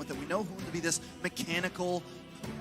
with it. We know Hoon to be this mechanical.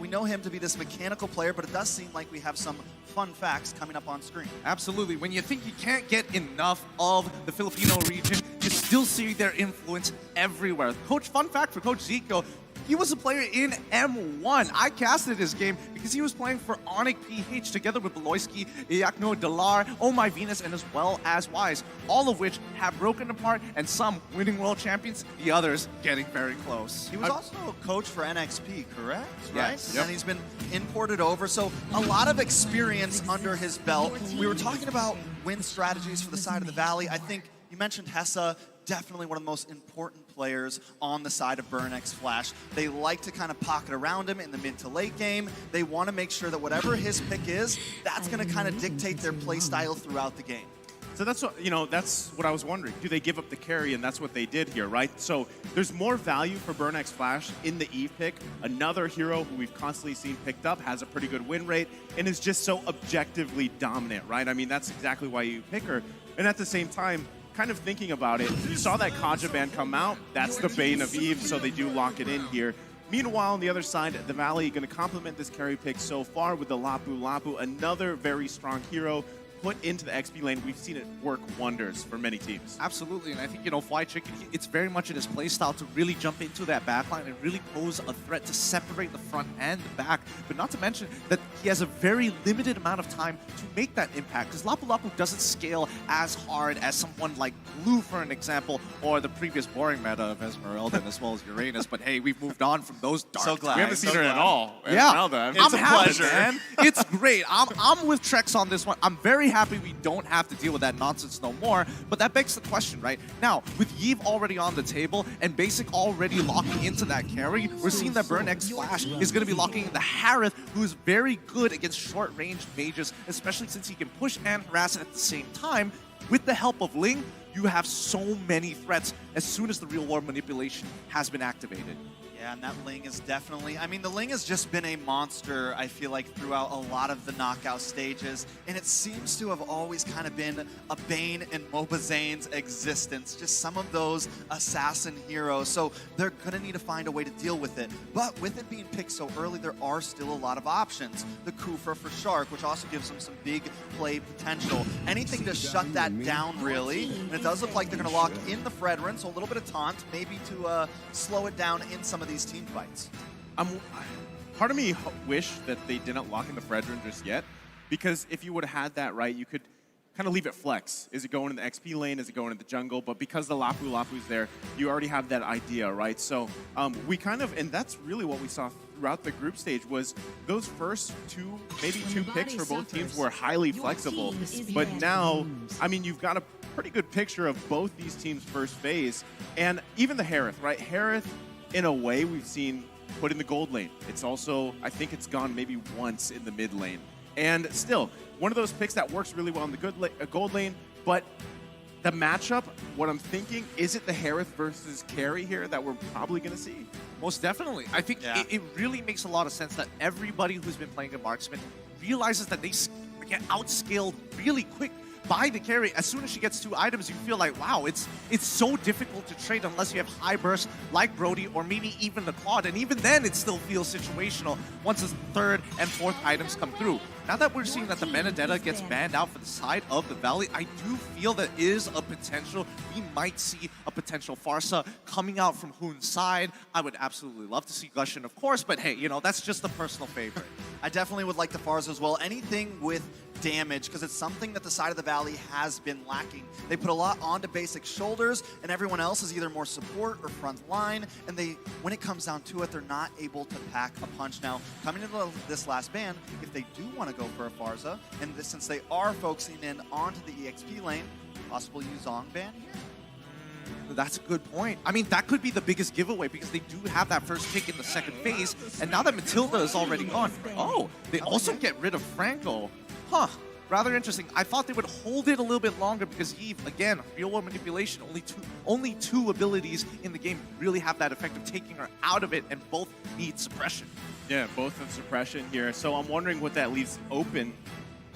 We know him to be this mechanical player, but it does seem like we have some fun facts coming up on screen. Absolutely. When you think you can't get enough of the Filipino region, you still see their influence everywhere. Fun fact for Coach Zico, he was a player in M1. I casted his game because he was playing for Onic PH together with Beloyski, Iakno, Delar, Oh My Venus, and as well as Wise, all of which have broken apart, and some winning world champions, the others getting very close. He was also a coach for NXP, correct? Yes. Right? Yep. And he's been imported over, so a lot of experience under his belt. We were talking about win strategies for the side of the Valley. I think you mentioned Hessa, definitely one of the most important players on the side of BurnX Flash. They like to kind of pocket around him in the mid to late game. They want to make sure that whatever his pick is, that's going to kind of dictate their play style throughout the game. So that's what, that's what I was wondering. Do they give up the carry? And that's what they did here, right? So there's more value for BurnX Flash in the Eve pick. Another hero who we've constantly seen picked up, has a pretty good win rate, and is just so objectively dominant, right? I mean, that's exactly why you pick her. And at the same time, kind of thinking about it, you saw that Kaja ban come out. That's the bane of Eve, so they do lock it in here. Meanwhile, on the other side, the Valley going to complement this carry pick so far with the Lapu Lapu, another very strong hero put into the XP lane. We've seen it work wonders for many teams. Absolutely, and I think, Fly Chicken, it's very much in his playstyle to really jump into that backline and really pose a threat to separate the front and the back, but not to mention that he has a very limited amount of time to make that impact, because Lapu Lapu doesn't scale as hard as someone like Blue, for an example, or the previous boring meta of Esmeralda as well as Uranus, but hey, we've moved on from those dark So glad. We haven't seen her at all. Yeah, Esmeralda. It's a happy, pleasure. man. It's great. I'm with Trex on this one. I'm very happy we don't have to deal with that nonsense no more. But that begs the question, right? Now, with Yves already on the table and Basic already locking into that carry, we're seeing that BurnX Flash is going to be locking in the Harith, who is very good against short-range mages, especially since he can push and harass at the same time. With the help of Ling, you have so many threats as soon as the real world manipulation has been activated. Yeah, and that Ling is definitely, I mean, the Ling has just been a monster, I feel like, throughout a lot of the knockout stages, and it seems to have always kind of been a bane in Mobazane's existence, just some of those assassin heroes, so they're going to need to find a way to deal with it. But with it being picked so early, there are still a lot of options. The Kufra for Shark, which also gives them some big play potential. Anything to shut that down, really, and it does look like they're going to lock in the Fredrin, so a little bit of taunt, maybe to slow it down in some of these team fights. Part of me wish that they didn't lock in the Fredrin just yet, because if you would have had that right, you could kind of leave it flex. Is it going in the XP lane? Is it going in the jungle? But because the Lapu Lapu's there, you already have that idea, right? So we kind of, and that's really what we saw throughout the group stage, was those first maybe two picks for both teams were highly flexible. But now, I mean, you've got a pretty good picture of both these teams' first phase, and even the Harith, right? Harith, in a way, we've seen put in the gold lane. It's also, I think it's gone maybe once in the mid lane. And still, one of those picks that works really well in the gold lane, but the matchup, what I'm thinking, is it the Harith versus Carry here that we're probably going to see? Most definitely. I think it really makes a lot of sense that everybody who's been playing a marksman realizes that they get outscaled really quick by the carry. As soon as she gets 2 items, you feel like, wow, it's so difficult to trade unless you have high burst like Brody or maybe even the Claude. And even then, it still feels situational once the 3rd and 4th items come through. Now that we're seeing that the Benedetta gets banned out for the side of the Valley, I do feel there is a potential. We might see a potential Farsa coming out from Hoon's side. I would absolutely love to see Gushin, of course, but hey, that's just a personal favorite. I definitely would like the Farsa as well. Anything with damage, because it's something that the side of the Valley has been lacking. They put a lot onto Basic shoulders, and everyone else is either more support or front line, and when it comes down to it, they're not able to pack a punch. Now, coming into this last ban, if they do want to go for a Farsa, and since they are focusing in onto the EXP lane, possible Yuzong ban here? That's a good point. I mean, that could be the biggest giveaway because they do have that first pick in the second phase, and now that Matilda is already gone, they also get rid of Franco. Huh, rather interesting. I thought they would hold it a little bit longer because Eve, again, real world manipulation, only two abilities in the game really have that effect of taking her out of it, and both need suppression. Yeah, both have suppression here. So I'm wondering what that leaves open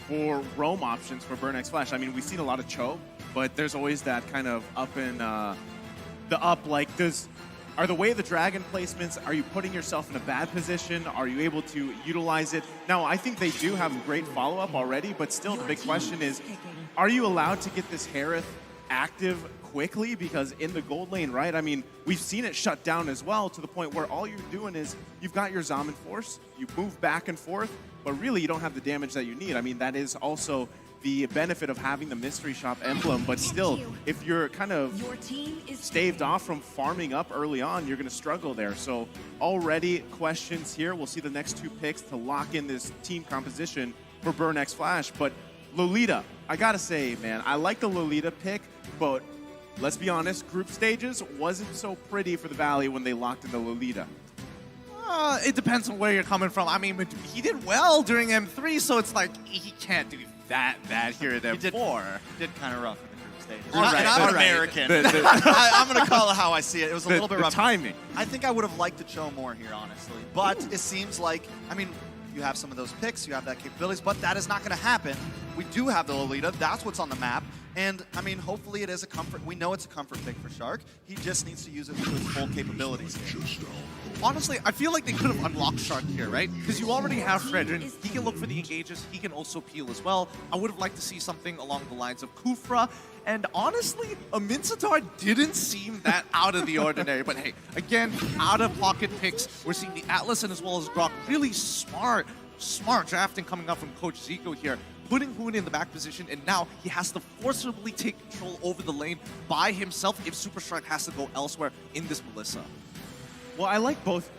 for roam options for BurnX Flash. I mean, we've seen a lot of Cho, but there's always that kind of up and the up. Like, does are the way of the dragon placements, are you putting yourself in a bad position? Are you able to utilize it? Now, I think they do have great follow-up already, but still the big question is, are you allowed to get this Harith active quickly? Because in the gold lane, right, I mean, we've seen it shut down as well to the point where all you're doing is you've got your Zaman Force, you move back and forth, but really you don't have the damage that you need. I mean, that is also the benefit of having the Mystery Shop emblem, but still, if you're kind of staved off from farming up early on, you're going to struggle there. So already questions here. We'll see the next 2 picks to lock in this team composition for Burn X Flash. But Lolita, I got to say, man, I like the Lolita pick, but let's be honest, group stages wasn't so pretty for the Valley when they locked in the Lolita. It depends on where you're coming from. I mean, he did well during M3, so it's like he can't do that bad here at M4. He did kind of rough in the group stages. All right, And I'm all an right. American. I'm going to call it how I see it. It was a little bit rough. Timing. I think I would have liked to show more here, honestly. But it seems like, I mean, you have some of those picks, you have that capabilities, but that is not going to happen. We do have the Lolita. That's what's on the map. And, I mean, hopefully it is a comfort. We know it's a comfort pick for Shark. He just needs to use it to its full capabilities. Honestly, I feel like they could have unlocked Shark here, right? Because you already have Fredrin. He can look for the engages. He can also peel as well. I would have liked to see something along the lines of Kufra. And honestly, a Mincetar didn't seem that out of the ordinary. But hey, again, out-of-pocket picks. We're seeing the Atlas and as well as Grok really smart drafting coming up from Coach Zico here. Putting Hoon in the back position, and now he has to forcibly take control over the lane by himself if Super Shark has to go elsewhere in this Melissa. Well, I like both.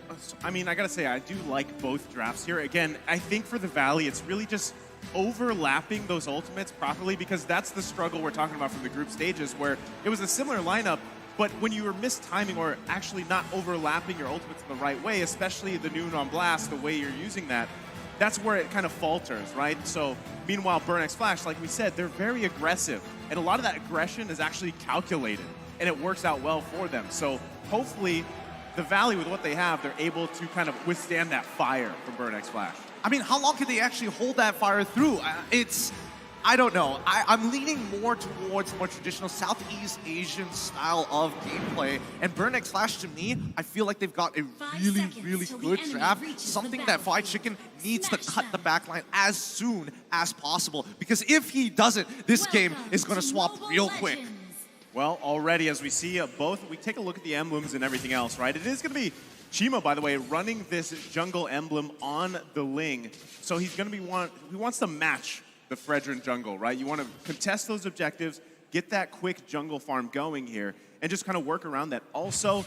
I mean, I gotta say, I do like both drafts here. Again, I think for the Valley, it's really just overlapping those ultimates properly, because that's the struggle we're talking about from the group stages, where it was a similar lineup, but when you were mistiming or actually not overlapping your ultimates in the right way, especially the Noon on Blast, the way you're using that, that's where it kind of falters, right? So, meanwhile, Burn X Flash, like we said, they're very aggressive, and a lot of that aggression is actually calculated, and it works out well for them. So, hopefully, the Valley, with what they have, they're able to kind of withstand that fire from Burn X Flash. I mean, how long can they actually hold that fire through? I don't know. I'm leaning more towards more traditional Southeast Asian style of gameplay. And Burn X Flash, to me, I feel like they've got a really good draft. Something that Fried Chicken needs to cut the backline as soon as possible. Because if he doesn't, this game is going to swap real quick. Well, already, as we see both, we take a look at the emblems and everything else, right? It is going to be Chima, by the way, running this jungle emblem on the Ling. So he's going to be he wants to match the Fredrin jungle, right? You want to contest those objectives, get that quick jungle farm going here, and just kind of work around that. Also,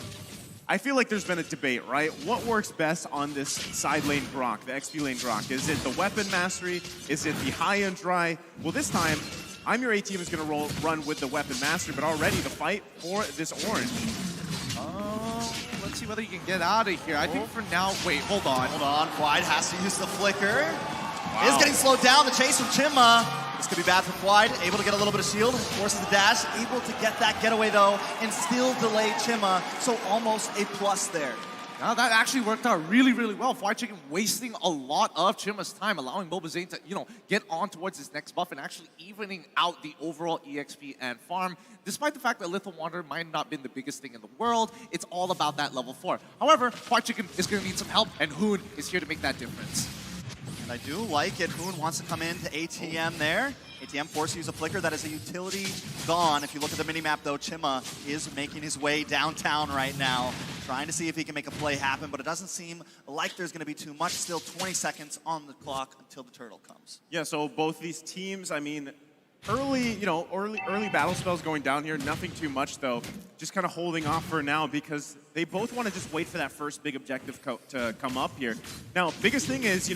I feel like there's been a debate, right? What works best on this side lane Grok, the XP lane Grok? Is it the weapon mastery? Is it the high-end dry? Well, this time, I'm Your A-Team is going to run with the weapon mastery, but already the fight for this orange. Let's see whether you can get out of here. I think for now, wait, hold on. Hold on, Fwide has to use the flicker. Wow. Is getting slowed down, the chase from Chima. This could be bad for Fwide, able to get a little bit of shield, forces the dash, able to get that getaway though, and still delay Chima, so almost a plus there. Now that actually worked out really well. Fried Chicken wasting a lot of Chima's time, allowing Mlbb to, get on towards his next buff and actually evening out the overall EXP and farm. Despite the fact that Lethal Wanderer might not have been the biggest thing in the world, it's all about that level 4. However, Fried Chicken is going to need some help, and Hoon is here to make that difference. And I do like it. Hoon wants to come into ATM there. ATM forced to use a flicker. That is a utility gone. If you look at the minimap, though, Chima is making his way downtown right now, trying to see if he can make a play happen, but it doesn't seem like there's going to be too much. Still 20 seconds on the clock until the turtle comes. Yeah, so both these teams, I mean, early battle spells going down here. Nothing too much, though. Just kind of holding off for now because they both want to just wait for that first big objective to come up here. Now, biggest thing is,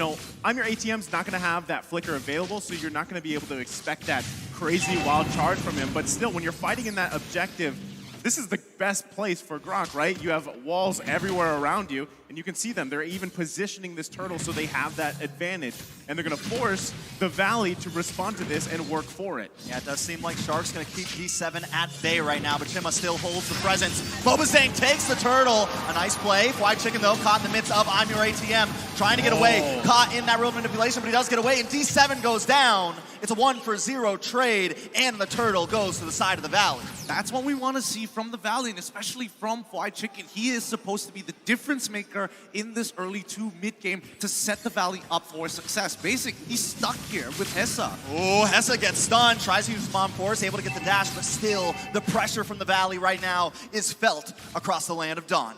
I'm Your ATM's not going to have that flicker available, so you're not going to be able to expect that crazy wild charge from him. But still, when you're fighting in that objective, this is the best place for Grok, right? You have walls everywhere around you, and you can see them. They're even positioning this turtle so they have that advantage. And they're going to force the Valley to respond to this and work for it. Yeah, it does seem like Shark's going to keep D7 at bay right now, but Chima still holds the presence. Mlbb takes the turtle. A nice play. Fried Chicken, though, caught in the midst of I'm Your ATM, trying to get away. Caught in that real manipulation, but he does get away, and D7 goes down. It's a 1-for-0 trade, and the turtle goes to the side of the Valley. That's what we want to see from the Valley, and especially from Fried Chicken. He is supposed to be the difference maker in this early 2 mid-game to set the Valley up for success. Basic, he's stuck here with Hessa. Oh, Hessa gets stunned, tries to use Mom Force, able to get the dash, but still, the pressure from the Valley right now is felt across the land of Dawn.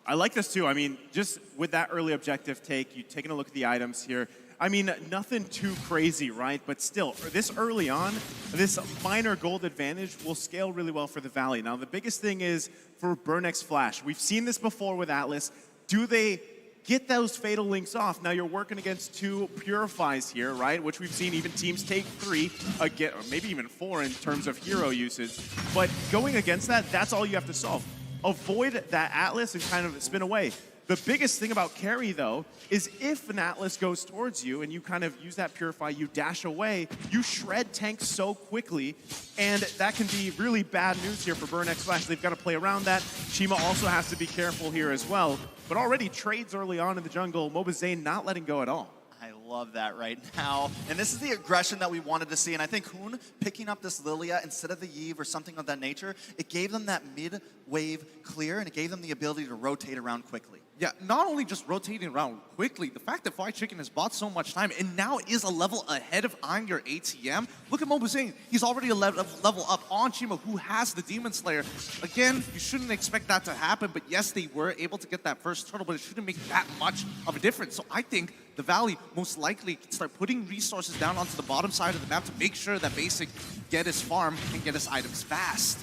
I like this too. I mean, just with that early objective take, you taking a look at the items here. I mean, nothing too crazy, right? But still, this early on, this minor gold advantage will scale really well for the Valley. Now, the biggest thing is for Burnx Flash. We've seen this before with Atlas. Do they get those Fatal Links off? Now, you're working against 2 Purifies here, right? Which we've seen even teams take 3, again, or maybe even 4 in terms of hero usage. But going against that, that's all you have to solve. Avoid that Atlas and kind of spin away. The biggest thing about carry, though, is if an Atlas goes towards you and you kind of use that Purify, you dash away, you shred tanks so quickly, and that can be really bad news here for Burnx Flash. They've got to play around that. Shima also has to be careful here as well. But already trades early on in the jungle, Mlbb not letting go at all. I love that right now. And this is the aggression that we wanted to see. And I think Hoon picking up this Lilia instead of the Yve or something of that nature, it gave them that mid-wave clear, and it gave them the ability to rotate around quickly. Yeah, not only just rotating around quickly, the fact that Fried Chicken has bought so much time and now is a level ahead of I'm your ATM. Look at Mlbb. He's already a level up on Shima, who has the Demon Slayer. Again, you shouldn't expect that to happen, but yes, they were able to get that first turtle, but it shouldn't make that much of a difference. So I think the Valley most likely can start putting resources down onto the bottom side of the map to make sure that Basic get his farm and get his items fast.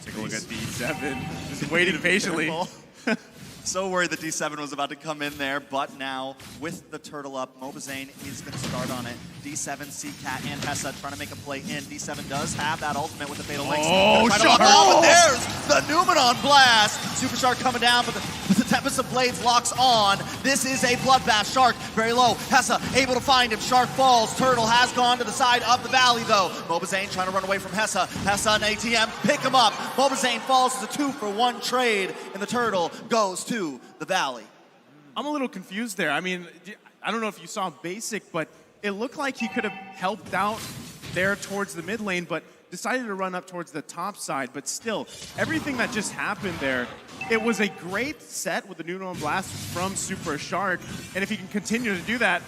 Take a look at D7, just waiting patiently. So worried that D7 was about to come in there, but now with the turtle up, Mlbb is going to start on it. D7, CCat, and Hessa trying to make a play in. D7 does have that ultimate with the Fatal Links. Oh, Shark! Oh, there's the Numenon blast! Super Shark coming down, but the Tempest of Blades locks on. This is a bloodbath. Shark very low. Hessa able to find him. Shark falls. Turtle has gone to the side of the Valley, though. Mlbb trying to run away from Hessa. Hessa and ATM pick him up. Mlbb falls as a 2-for-1 trade, and the Turtle goes to the Valley. I'm a little confused there. I mean, I don't know if you saw Basic, but it looked like he could have helped out there towards the mid lane, but decided to run up towards the top side. But still, everything that just happened there, it was a great set with the Numenon Blast from Super Shark. And if he can continue to do that,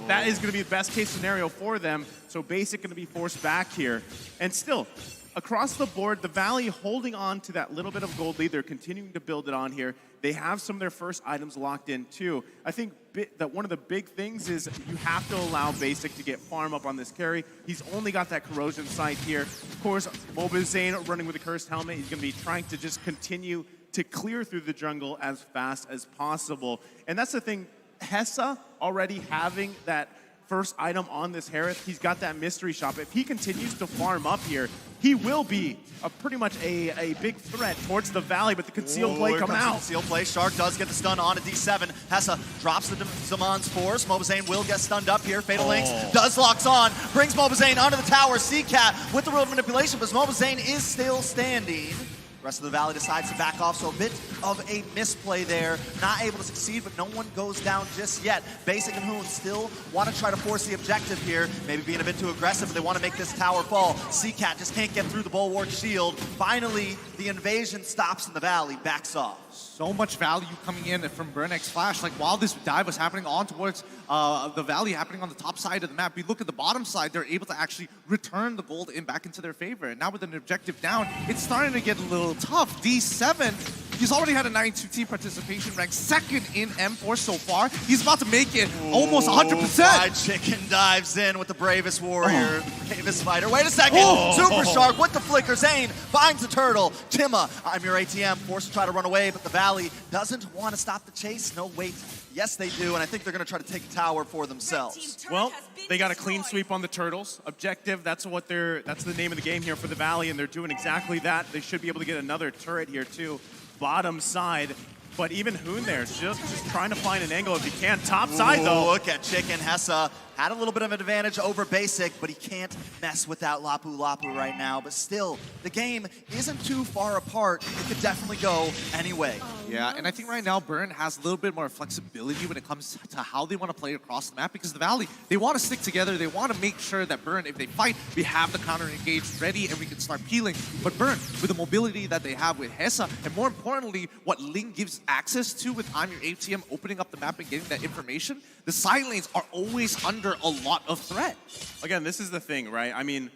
that is going to be the best case scenario for them. So Basic going to be forced back here. And still, across the board, the Valley holding on to that little bit of gold lead. They're continuing to build it on here. They have some of their first items locked in too. I think that one of the big things is you have to allow Basic to get farm up on this carry. He's only got that corrosion sight here. Of course, Mlbb running with a cursed helmet. He's going to be trying to just continue to clear through the jungle as fast as possible. And that's the thing, Hessa already having that first item on this Harith, he's got that mystery shop. If he continues to farm up here, he will be pretty much a big threat towards the Valley, but the concealed play coming out. Concealed play. Shark does get the stun on a D7. Hessa drops the Zaman's force. Mlbb will get stunned up here. Fatal Links does locks on, brings Mlbb onto the tower. CCat with the world manipulation, but Mlbb is still standing. The rest of the Valley decides to back off, so a bit of a misplay there. Not able to succeed, but no one goes down just yet. Basic and Hoon still want to try to force the objective here. Maybe being a bit too aggressive, but they want to make this tower fall. CCat just can't get through the Bulwark shield. Finally, the invasion stops in the Valley, backs off. So much value coming in from Burnx Flash. Like, while this dive was happening on towards the Valley, happening on the top side of the map, we look at the bottom side, they're able to actually return the gold in back into their favor. And now with an objective down, it's starting to get a little tough. D7, he's already had a 92 team participation rank, second in M4 so far. He's about to make it almost 100%. Fried Chicken dives in with the bravest warrior, the bravest fighter. Wait a second, Super Shark with the flicker. Zane finds the turtle. Timma, I'm your ATM, forced to try to run away, but the Valley doesn't want to stop the chase. No, wait. Yes, they do, and I think they're going to try to take a tower for themselves. Well, they got a clean sweep on the turtles. Objective, that's the name of the game here for the Valley, and they're doing exactly that. They should be able to get another turret here too. Bottom side, but even Hoon there, just trying to find an angle if he can. Top side though. Look at Chicken. Hessa had a little bit of an advantage over Basic, but he can't mess with that Lapu Lapu right now. But still, the game isn't too far apart. It could definitely go any way. Yeah, and I think right now Burn has a little bit more flexibility when it comes to how they want to play across the map, because the Valley, they want to stick together. They want to make sure that Burn, if they fight, we have the counter engage ready and we can start peeling. But Burn, with the mobility that they have with Hesa, and more importantly, what Ling gives access to with I'm Your ATM opening up the map and getting that information, the side lanes are always under a lot of threat. Again, this is the thing, right? I mean,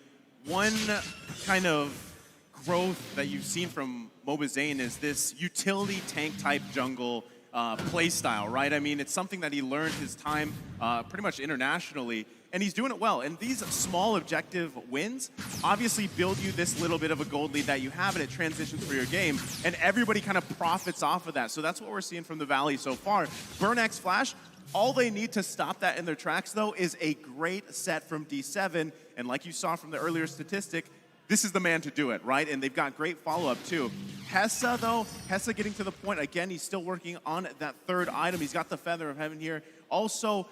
one kind of growth that you've seen from Mlbb is this utility tank type jungle play style, right? I mean, it's something that he learned his time pretty much internationally, and he's doing it well. And these small objective wins obviously build you this little bit of a gold lead that you have, and it transitions for your game, and everybody kind of profits off of that. So that's what we're seeing from the Valley so far. Burn X Flash, all they need to stop that in their tracks, though, is a great set from D7, and like you saw from the earlier statistic, this is the man to do it, right? And they've got great follow-up, too. Hesa, though, Hesa getting to the point, again, he's still working on that third item. He's got the Feather of Heaven here. Also,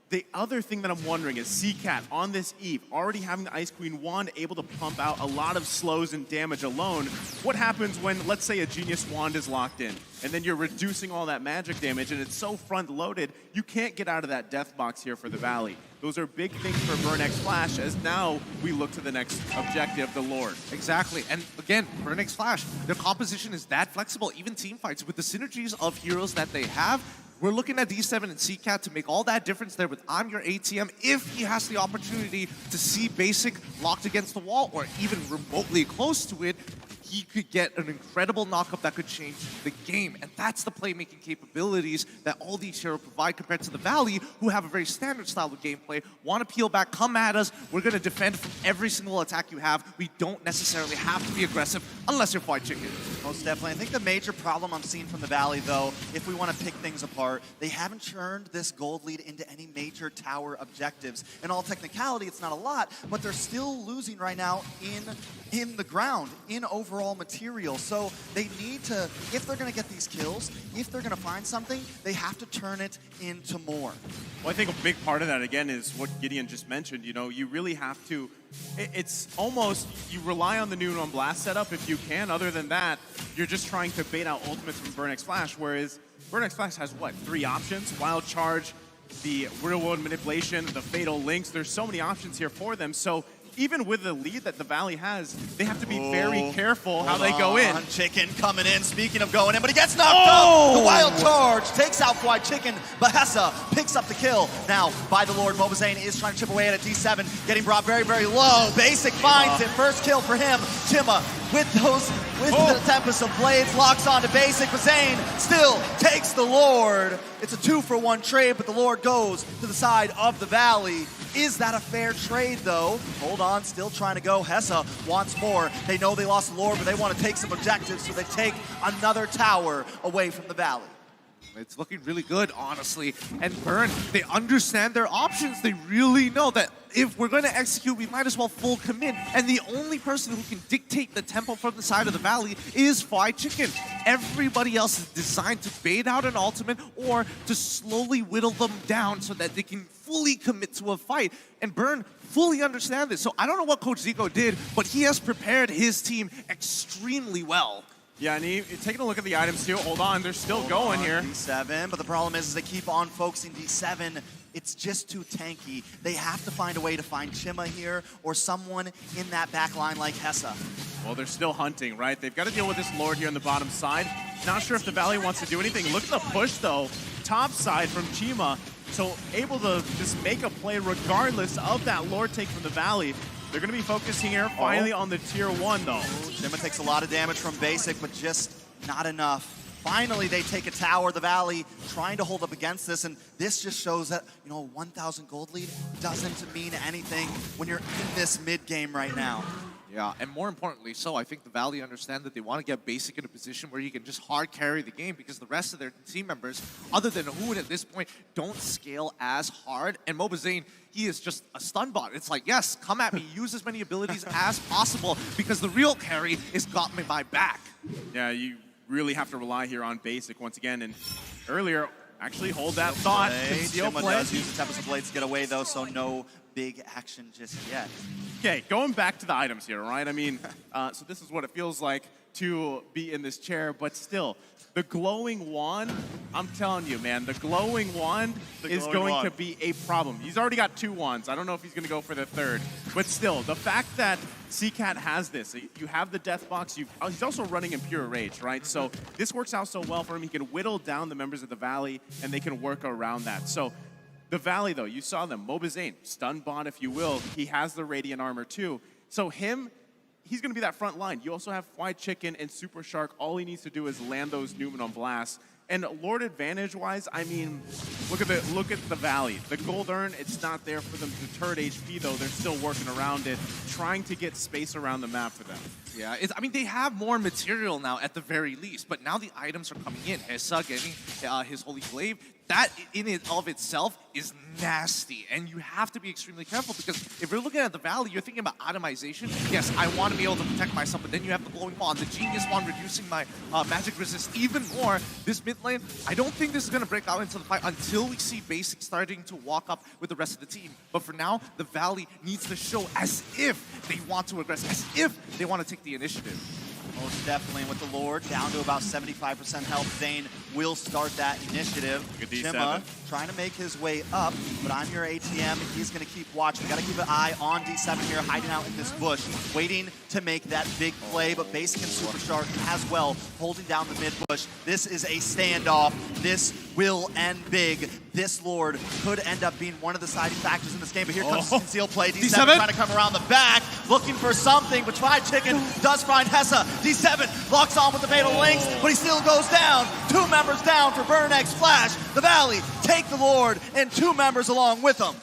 the other thing that I'm wondering is CCAT on this Eve, already having the Ice Queen wand, able to pump out a lot of slows and damage alone. What happens when, let's say, a Genius wand is locked in, and then you're reducing all that magic damage, and it's so front-loaded, you can't get out of that death box here for the Valley. Those are big things for Burn X Flash, as now we look to the next objective, the Lord. Exactly, and again, Burn X Flash, their composition is that flexible, even team fights, with the synergies of heroes that they have. We're looking at D7 and CCAT to make all that difference there with I'm Your ATM if he has the opportunity to see Basic locked against the wall or even remotely close to it. He could get an incredible knockup that could change the game. And that's the playmaking capabilities that all these heroes provide compared to the Valley, who have a very standard style of gameplay, want to peel back, come at us, we're going to defend from every single attack you have. We don't necessarily have to be aggressive unless you're Fried Chicken. Most definitely. I think the major problem I'm seeing from the Valley, though, if we want to pick things apart, they haven't churned this gold lead into any major tower objectives. In all technicality, it's not a lot, but they're still losing right now in the ground, in overall material. So they need to, if they're going to get these kills, if they're going to find something, they have to turn it into more. Well, I think a big part of that, again, is what Gideon just mentioned. You know, you really have to, it's almost, you rely on the new on blast setup if you can. Other than that, you're just trying to bait out ultimates from Burn X Flash, whereas Burn X Flash has, what, 3 options? Wild Charge, the real world manipulation, the fatal links. There's so many options here for them. So even with the lead that the Valley has, they have to be very careful how they go in. Chicken coming in, speaking of going in, but he gets knocked up. The Wild Charge takes out Fried Chicken. BAHASA picks up the kill. Now, by the Lord, Mlbb is trying to chip away at a D7, getting brought very, very low. Basic finds it. First kill for him. Chima with the Tempest of Blades, locks on to Basic, but Zane still takes the Lord. It's a 2-for-1 trade, but the Lord goes to the side of the Valley. Is that a fair trade, though? Hold on, still trying to go. Hesa wants more. They know they lost the Lord, but they want to take some objectives, so they take another tower away from the Valley. It's looking really good, honestly. And Burn, they understand their options. They really know that if we're going to execute, we might as well full commit. And the only person who can dictate the tempo from the side of the Valley is Fried Chicken. Everybody else is designed to bait out an ultimate or to slowly whittle them down so that they can fully commit to a fight. And Burn fully understand this. So I don't know what Coach Zico did, but he has prepared his team extremely well. Yeah, and taking a look at the items too. Hold on, they're still going here. D7, but the problem is they keep on focusing D7. It's just too tanky. They have to find a way to find Chima here or someone in that back line like Hesa. Well, they're still hunting, right? They've got to deal with this Lord here on the bottom side. Not sure if the Valley wants to do anything. Look at the push, though. Top side from Chima. So able to just make a play regardless of that Lord take from the Valley. They're going to be focusing here finally on the tier 1, though. Chima takes a lot of damage from Basic, but just not enough. Finally, they take a tower, the Valley, trying to hold up against this, and this just shows that, you know, 1,000 gold lead doesn't mean anything when you're in this mid-game right now. Yeah, and more importantly, so I think the Valley understand that they want to get Basic in a position where he can just hard carry the game because the rest of their team members, other than Hoon at this point, don't scale as hard. And Mlbb, he is just a stun bot. It's like, yes, come at me, use as many abilities as possible because the real carry is got me my back. Yeah, you really have to rely here on Basic once again. And earlier, actually hold that thought. Chima does use the Tempest of Blades to get away, though, so no big action just yet. Okay, going back to the items here, right? I mean, so this is what it feels like to be in this chair, but still, The glowing wand, I'm telling you, man, the glowing wand is going to be a problem. He's already got 2 wands. I don't know if he's going to go for the 3rd. But still, the fact that CCAT has this, you have the death box, he's also running in pure rage, right? So this works out so well for him. He can whittle down the members of the Valley, and they can work around that. So the Valley, though, you saw them. Mlbb, stun bot, if you will. He has the Radiant Armor, too. So he's going to be that front line. You also have Fried Chicken and Super Shark. All he needs to do is land those Numen on Blast. And Lord advantage-wise, I mean, look at the Valley. The Gold Urn, it's not there for them to turret HP, though. They're still working around it, trying to get space around the map for them. Yeah, I mean, they have more material now at the very least, but now the items are coming in. Hessa getting his Holy Glaive. That in and of itself is nasty, and you have to be extremely careful because if you're looking at the Valley, you're thinking about itemization. Yes, I want to be able to protect myself, but then you have the Glowing Wand, the Genius Wand reducing my magic resist even more. This mid lane, I don't think this is going to break out into the fight until we see Basic starting to walk up with the rest of the team. But for now, the Valley needs to show as if they want to aggress, as if they want to take the initiative. Most definitely, with the Lord down to about 75% health, Zane will start that initiative. Chima trying to make his way up, but I'm your ATM. He's going to keep watching. Got to keep an eye on D7 here, hiding out in this bush, waiting to make that big play, but Basic and Super Shark as well, holding down the mid bush. This is a standoff. This will end big. This Lord could end up being one of the deciding factors in this game, but here comes the concealed play. D7 trying to come around the back, looking for something, but Fried Chicken does find Hessa. D7 locks on with the Fatal Links, but he still goes down. 2 members down for Burnex Flash. The Valley take the Lord and 2 members along with him.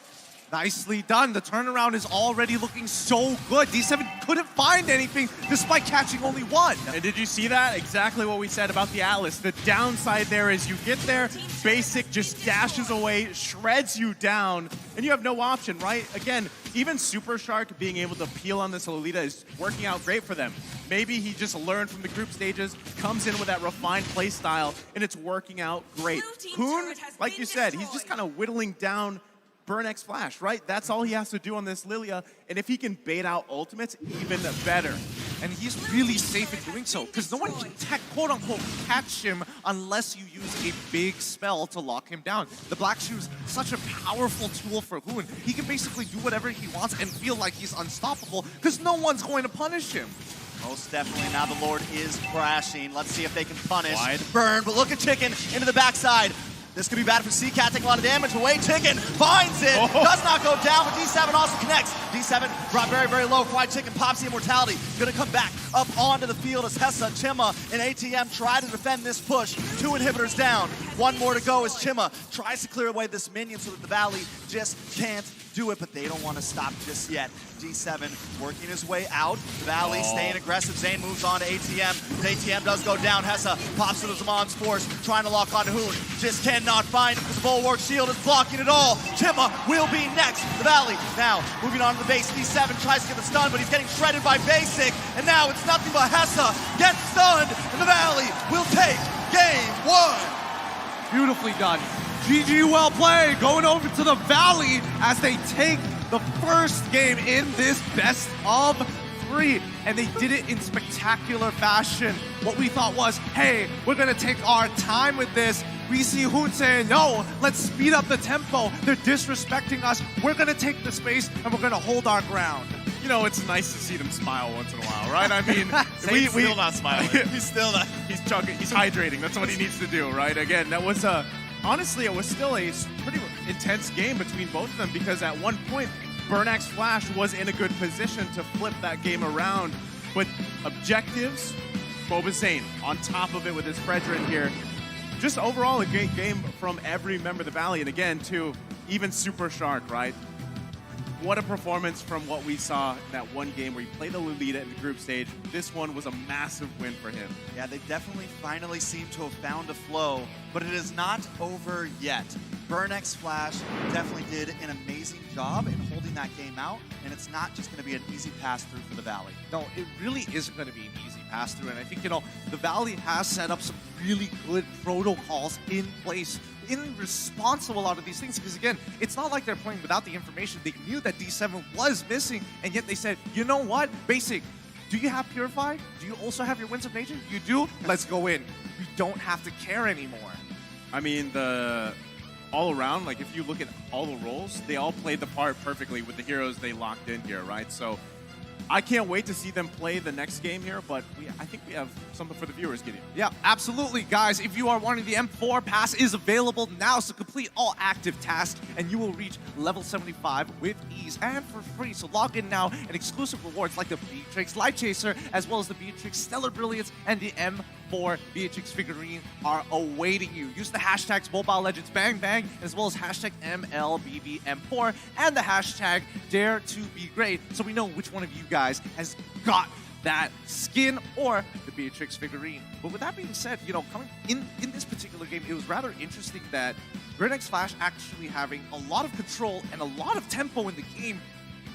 Nicely done. The turnaround is already looking so good. D7 couldn't find anything despite catching only 1. And did you see that? Exactly what we said about the Atlas. The downside there is you get there, Basic just dashes away, shreds you down, and you have no option, right? Again, even Super Shark being able to peel on this Lolita is working out great for them. Maybe he just learned from the group stages, comes in with that refined play style, and it's working out great. Hoon, like you said, he's just kind of whittling down Burnex Flash, right? That's all he has to do on this Lilia, and if he can bait out ultimates, even better. And he's really safe in doing so, because no one can quote-unquote catch him unless you use a big spell to lock him down. The Black Shoe's such a powerful tool for Hoon. He can basically do whatever he wants and feel like he's unstoppable, because no one's going to punish him. Most definitely. Now the Lord is crashing. Let's see if they can punish. Burn, but look at Chicken into the backside. This could be bad for CCAT, taking a lot of damage away. Chicken finds it, does not go down, but D7 also connects. D7 brought very, very low. Fried Chicken pops the immortality. Gonna come back up onto the field as Hessa, Chima, and ATM try to defend this push. 2 inhibitors down. 1 more to go as Chima tries to clear away this minion so that the Valley just can't do it, but they don't want to stop just yet. D7 working his way out. Valley staying aggressive. Zane moves on to ATM. ATM does go down. Hessa pops to the Zamon's force, trying to lock on to Hoon. Just cannot find him because the Bulwark Shield is blocking it all. Chima will be next. The Valley now moving on to the base. D7 tries to get the stun, but he's getting shredded by Basic. And now it's nothing but Hessa gets stunned, and the Valley will take game 1. Beautifully done. GG, well played. Going over to the Valley as they take the first game in this best of 3. And they did it in spectacular fashion. What we thought was, hey, we're going to take our time with this. We see Hoon saying, no, let's speed up the tempo. They're disrespecting us. We're going to take the space and we're going to hold our ground. You know, it's nice to see them smile once in a while, right? I mean, he's still not smiling. He's still not. He's chugging. He's hydrating. That's what he needs to do, right? Again, that was honestly, it was still a pretty intense game between both of them because at one point, Burnex Flash was in a good position to flip that game around. But objectives, Mlbb on top of it with his Fredrin here. Just overall a great game from every member of the Valley. And again, too, even Super Shark, right? What a performance from what we saw in that one game where he played the Lolita in the group stage. This one was a massive win for him. Yeah, they definitely finally seem to have found a flow, but it is not over yet. Burnex Flash definitely did an amazing job in holding that game out, and it's not just going to be an easy pass-through for the Valley. No, it really isn't going to be an easy pass-through, and I think, you know, the Valley has set up some really good protocols in place in response to a lot of these things, because again, it's not like they're playing without the information. They knew that D7 was missing, and yet they said, you know what, Basic, Do you have Purify? Do you also have your Winds of Nature? You do? Let's go in. You don't have to care anymore. I mean, all around, like if you look at all the roles, they all played the part perfectly with the heroes they locked in here, right? So I can't wait to see them play the next game here, but I think we have something for the viewers, Gideon. Yeah, absolutely, guys. If you are wanting the M4 pass is available now, so complete all active tasks, and you will reach level 75 with ease and for free. So log in now, and exclusive rewards like the Beatrix Life Chaser, as well as the Beatrix Stellar Brilliance and the M4 Beatrix figurine are awaiting you. Use the hashtags Mobile Legends Bang Bang, as well as hashtag MLBBM4 and the hashtag Dare to Be Great, so we know which one of you guys has got that skin or the Beatrix figurine. But with that being said, you know, coming in this particular game, it was rather interesting that Burnex Flash actually having a lot of control and a lot of tempo in the game,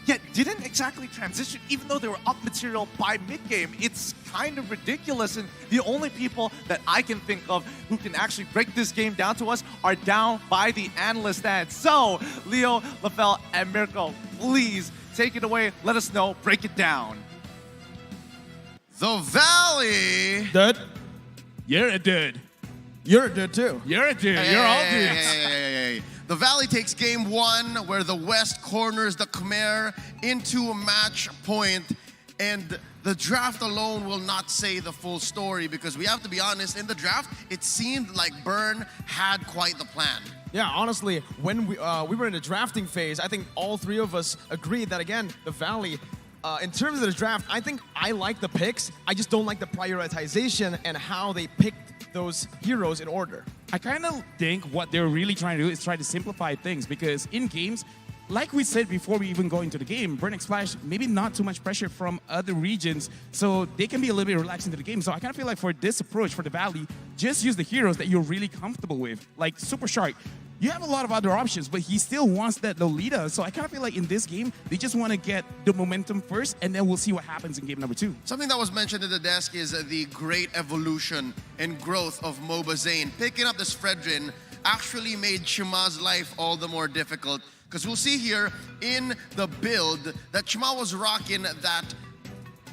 yet didn't exactly transition even though they were up material by mid-game. It's kind of ridiculous, and the only people that I can think of who can actually break this game down to us are down by the analyst stand. So, Leo, LaFell, and Mirko, please take it away. Let us know. Break it down. The Valley. Dude, You're a dude. you're a dude too. You're a dude. You're all dudes. Hey. The Valley takes game one, where the West corners the Khmer into a match point, and the draft alone will not say the full story, because we have to be honest, in the draft, it seemed like Burn had quite the plan. Yeah, honestly, when we were in the drafting phase, I think all three of us agreed that, again, the Valley, in terms of the draft, I think I like the picks. I just don't like the prioritization and how they picked those heroes in order. I kind of think what they're really trying to do is try to simplify things, because in games, like we said before we even go into the game, Burnex Flash, maybe not too much pressure from other regions, so they can be a little bit relaxed into the game. So I kind of feel like for this approach for the Valley, just use the heroes that you're really comfortable with, like Super Shark. You have a lot of other options, but he still wants that Lolita. So I kind of feel like in this game, they just want to get the momentum first, and then we'll see what happens in game number 2. Something that was mentioned at the desk is the great evolution and growth of Moba Zane. Picking up this Fredrin actually made Chima's life all the more difficult, because we'll see here in the build that Chima was rocking that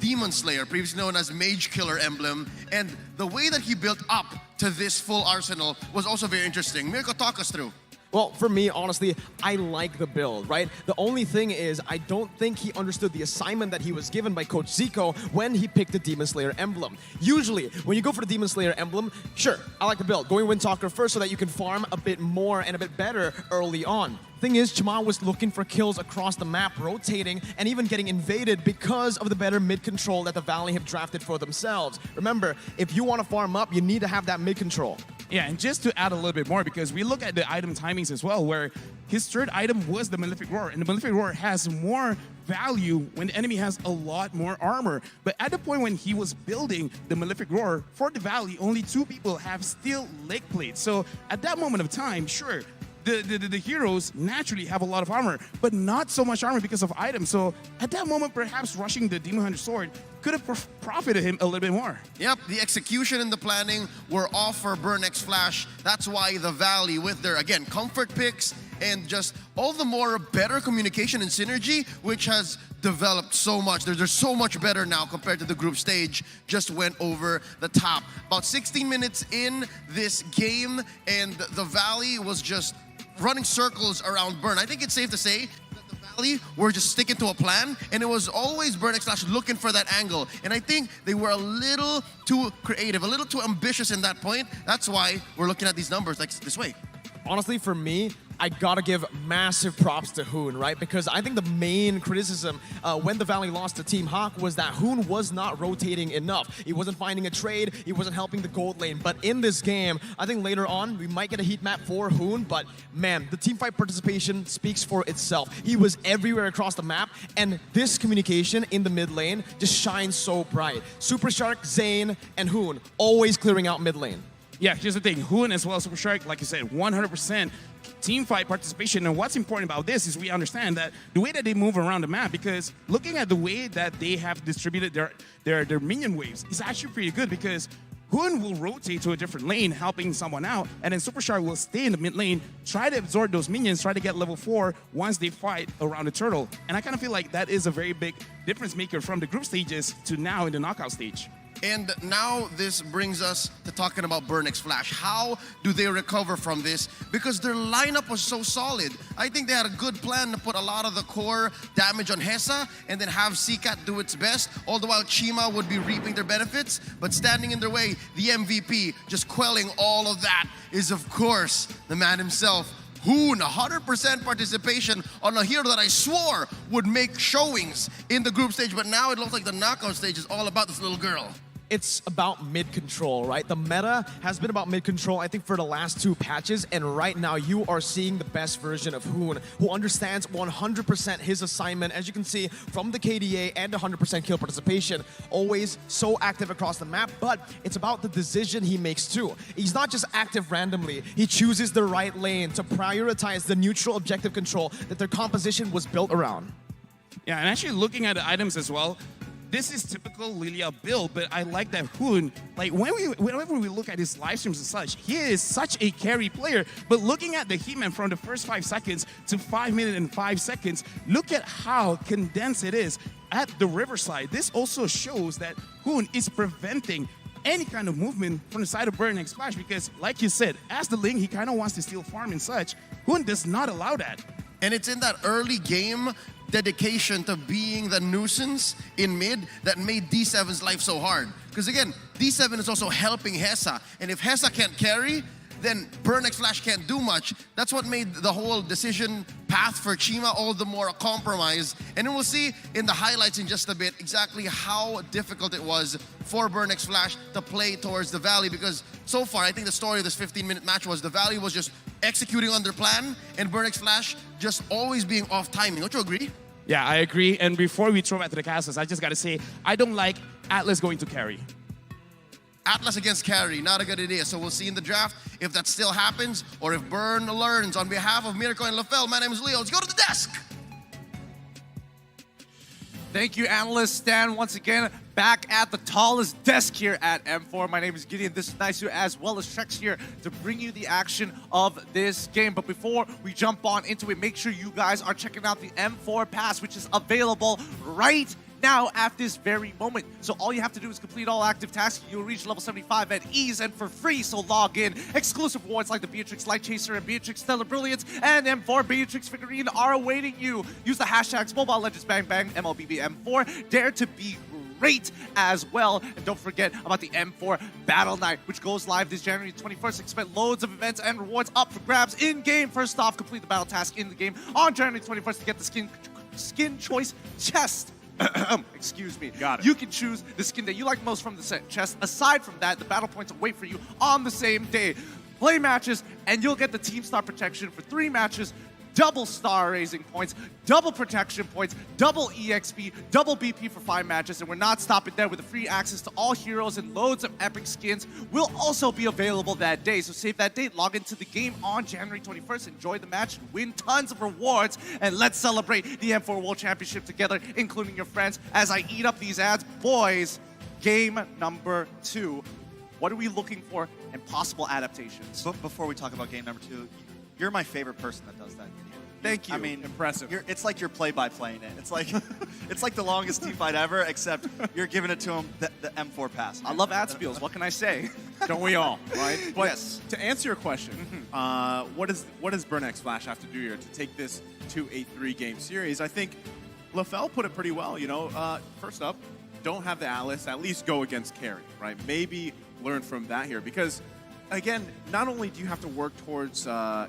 Demon Slayer, previously known as Mage Killer emblem, and the way that he built up to this full arsenal was also very interesting. Mirko, talk us through. Well, for me, honestly, I like the build, right? The only thing is, I don't think he understood the assignment that he was given by Coach Zico when he picked the Demon Slayer emblem. Usually, when you go for the Demon Slayer emblem, sure, I like the build. Going Windtalker first so that you can farm a bit more and a bit better early on. Thing is, Chima was looking for kills across the map, rotating, and even getting invaded because of the better mid-control that the Valley have drafted for themselves. Remember, if you want to farm up, you need to have that mid-control. Yeah, and just to add a little bit more, because we look at the item timings as well, where his third item was the Malefic Roar, and the Malefic Roar has more value when the enemy has a lot more armor. But at the point when he was building the Malefic Roar for the Valley, only 2 people have steel leg plates. So at that moment of time, sure, the heroes naturally have a lot of armor, but not so much armor because of items. So at that moment, perhaps rushing the Demon Hunter Sword could have profited him a little bit more. Yep, the execution and the planning were off for Burnex Flash. That's why the Valley, with their, again, comfort picks and just all the more better communication and synergy, which has developed so much. They're so much better now compared to the group stage, just went over the top. About 16 minutes in this game, and the Valley was just running circles around Burn. I think it's safe to say that the Valley were just sticking to a plan, and it was always Burnex Flash looking for that angle. And I think they were a little too creative, a little too ambitious in that point. That's why we're looking at these numbers like this way. Honestly, for me, I gotta give massive props to Hoon, right? Because I think the main criticism when the Valley lost to Team Hawk was that Hoon was not rotating enough. He wasn't finding a trade, he wasn't helping the gold lane. But in this game, I think later on, we might get a heat map for Hoon, but man, the teamfight participation speaks for itself. He was everywhere across the map, and this communication in the mid lane just shines so bright. Super Shark, Zane, and Hoon always clearing out mid lane. Yeah, here's the thing. Hoon as well as Super Shark, like you said, 100% team fight participation. And what's important about this is we understand that the way that they move around the map, because looking at the way that they have distributed their minion waves is actually pretty good, because Hoon will rotate to a different lane, helping someone out, and then Super Shark will stay in the mid lane, try to absorb those minions, try to get level 4 once they fight around the turtle. And I kind of feel like that is a very big difference maker from the group stages to now in the knockout stage. And now this brings us to talking about Burnix Flash. How do they recover from this? Because their lineup was so solid. I think they had a good plan to put a lot of the core damage on Hesa and then have Seacat do its best, all the while Chima would be reaping their benefits. But standing in their way, the MVP, just quelling all of that, is of course the man himself, Hoon. 100% participation on a hero that I swore would make showings in the group stage, but now it looks like the knockout stage is all about this little girl. It's about mid-control, right? The meta has been about mid-control, I think, for the last 2 patches, and right now you are seeing the best version of Hoon, who understands 100% his assignment, as you can see from the KDA and 100% kill participation. Always so active across the map, but it's about the decision he makes too. He's not just active randomly, he chooses the right lane to prioritize the neutral objective control that their composition was built around. Yeah, and actually looking at the items as well, this is typical Lilia build, but I like that Hoon, like whenever we look at his live streams and such, he is such a carry player. But looking at the He-Man from the first 5 seconds to 5 minutes and 5 seconds, look at how condensed it is at the Riverside. This also shows that Hoon is preventing any kind of movement from the side of Burn and Splash because, like you said, as the Ling, he kind of wants to steal farm and such. Hoon does not allow that. And it's in that early game dedication to being the nuisance in mid that made D7's life so hard. Because again, D7 is also helping Hesa. And if Hesa can't carry, then Burnix Flash can't do much. That's what made the whole decision path for Chima all the more a compromise. And then we'll see in the highlights in just a bit exactly how difficult it was for Burnix Flash to play towards the Valley, because so far I think the story of this 15-minute match was the Valley was just executing on their plan and Burnix Flash just always being off timing. Don't you agree? Yeah, I agree. And before we throw back to the casters, I just got to say, I don't like Atlas going to carry. Atlas against carry, not a good idea. So we'll see in the draft if that still happens or if Burn learns. On behalf of Mirko and LaFell, my name is Leo. Let's go to the desk. Thank you, analyst Stan, once again back at the tallest desk here at M4. My name is Gideon. This is Naisu as well as Trex here to bring you the action of this game. But before we jump on into it, make sure you guys are checking out the M4 Pass, which is available right now at this very moment. So all you have to do is complete all active tasks. You'll reach level 75 at ease and for free. So log in. Exclusive rewards like the Beatrix Light Chaser and Beatrix Stellar Brilliance and M4 Beatrix figurine are awaiting you. Use the hashtags Mobile Legends Bang Bang, Mlbb M4. Dare to be great as well. And don't forget about the M4 Battle Night, which goes live this January 21st. Expect loads of events and rewards up for grabs in-game. First off, complete the battle task in the game on January 21st to get the skin choice chest. Excuse me. Got it. You can choose the skin that you like most from the set chest. Aside from that, the battle points will wait for you on the same day. Play matches, and you'll get the team star protection for 3 matches, double star raising points, double protection points, double EXP, double BP for 5 matches, and we're not stopping there with the free access to all heroes and loads of epic skins will also be available that day. So save that date, log into the game on January 21st, enjoy the match, and win tons of rewards, and let's celebrate the M4 World Championship together, including your friends, as I eat up these ads. Boys, game number 2. What are we looking for and possible adaptations? But before we talk about game number 2, you're my favorite person that does that. Thank you. I mean, Impressive. It's like you're play-by-playing it. It's like it's like the longest team fight ever, except you're giving it to him the M4 pass. I love ad spiels. What can I say? Don't we all, right? But Yes. to answer your question, what does Burnix Flash have to do here to take this to a 3-game series? I think LaFell put it pretty well. You know, first up, don't have the Atlas. At least go against carry, right? Maybe learn from that here because, again, not only do you have to work towards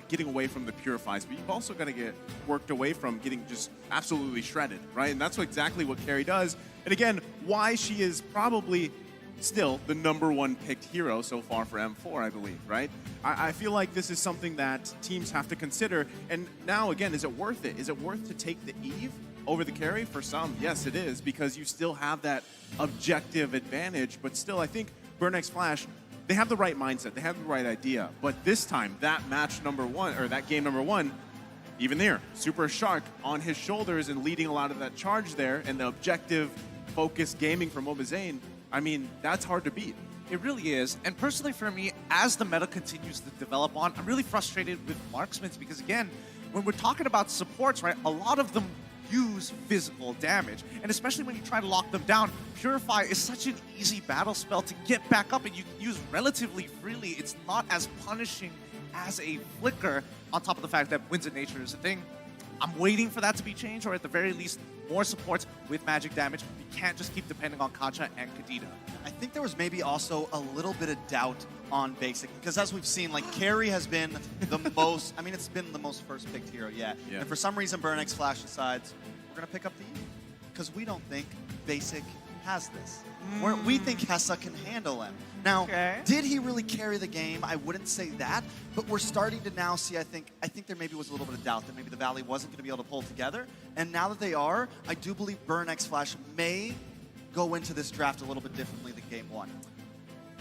getting away from the purifies, but you've also got to get worked away from getting just absolutely shredded, right? And that's exactly what Carrie does. And again, why she is probably still the #1 picked hero so far for M4, I believe, right? I feel like this is something that teams have to consider. And now, again, is it worth it? Is it worth to take the Eve over the carry? For some, yes, it is, because you still have that objective advantage. But still, I think Burnix Flash, they have the right mindset, they have the right idea, but this time, that match #1, or that game #1, even there, Super Shark on his shoulders and leading a lot of that charge there, and the objective, focused gaming from Mobazane, I mean, that's hard to beat. It really is. And personally for me, as the meta continues to develop on, I'm really frustrated with marksmen because again, when we're talking about supports, right, a lot of them use physical damage. And especially when you try to lock them down, Purify is such an easy battle spell to get back up and you can use relatively freely. It's not as punishing as a Flicker, on top of the fact that Winds of Nature is a thing. I'm waiting for that to be changed, or at the very least, more supports with magic damage. We can't just keep depending on Kacha and Kadita. I think there was maybe also a little bit of doubt on basic, because as we've seen, like, carry has been the most, I mean, it's been the most first picked hero yet. Yeah. And for some reason, Burnex Flash decides, we're going to pick up the E, because we don't think basic has this. We think Hessa can handle him. Now, did he really carry the game? I wouldn't say that, but we're starting to now see, I think there maybe was a little bit of doubt that maybe the Valley wasn't going to be able to pull together. And now that they are, I do believe Burnex Flash may go into this draft a little bit differently than game one.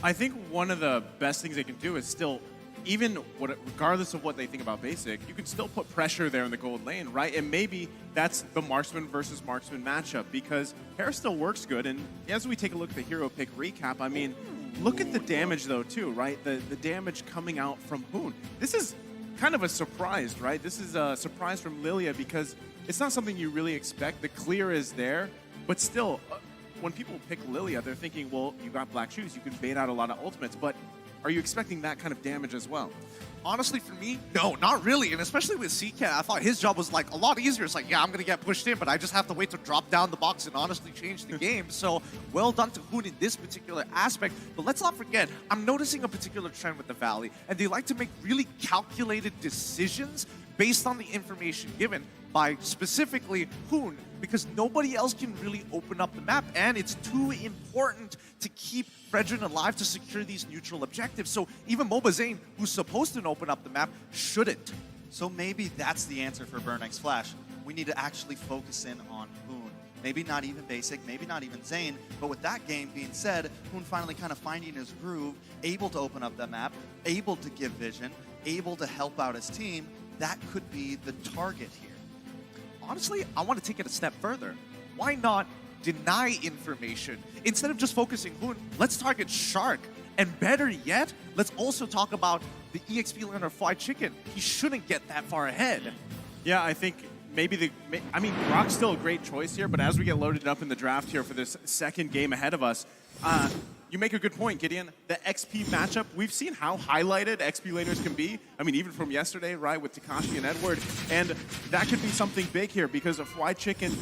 I think one of the best things they can do is still, regardless of what they think about basic, you can still put pressure there in the gold lane, right? And maybe that's the marksman versus marksman matchup, because Hair still works good. And as we take a look at the hero pick recap, I mean, look at the damage though too, right? The damage coming out from Hoon. This is kind of a surprise, right? This is a surprise from Lilia because it's not something you really expect. The clear is there, but still, when people pick Lilia, they're thinking, well, you got black shoes, you can bait out a lot of ultimates, but are you expecting that kind of damage as well? Honestly, for me, no, not really. And especially with CCat, I thought his job was like a lot easier. It's like, yeah, I'm going to get pushed in, but I just have to wait to drop down the box and honestly change the game. So well done to Hoon in this particular aspect. But let's not forget, I'm noticing a particular trend with the Valley, and they like to make really calculated decisions based on the information given by specifically Hoon, because nobody else can really open up the map, and it's too important to keep Fredrin alive to secure these neutral objectives. So even Mlbb, who's supposed to open up the map, shouldn't. So maybe that's the answer for Burnex Flash. We need to actually focus in on Hoon. Maybe not even basic, maybe not even Zane, but with that game being said, Hoon finally kind of finding his groove, able to open up the map, able to give vision, able to help out his team, that could be the target here. Honestly, I want to take it a step further. Why not deny information? Instead of just focusing Hoon, let's target Shark. And better yet, let's also talk about the EXP learner Fried Chicken. He shouldn't get that far ahead. Yeah, I think maybe Brock's still a great choice here, but as we get loaded up in the draft here for this second game ahead of us, you make a good point, Gideon. The XP matchup, we've seen how highlighted XP laners can be. I mean, even from yesterday, right, with Takashi and Edward. And that could be something big here because if Fried Chicken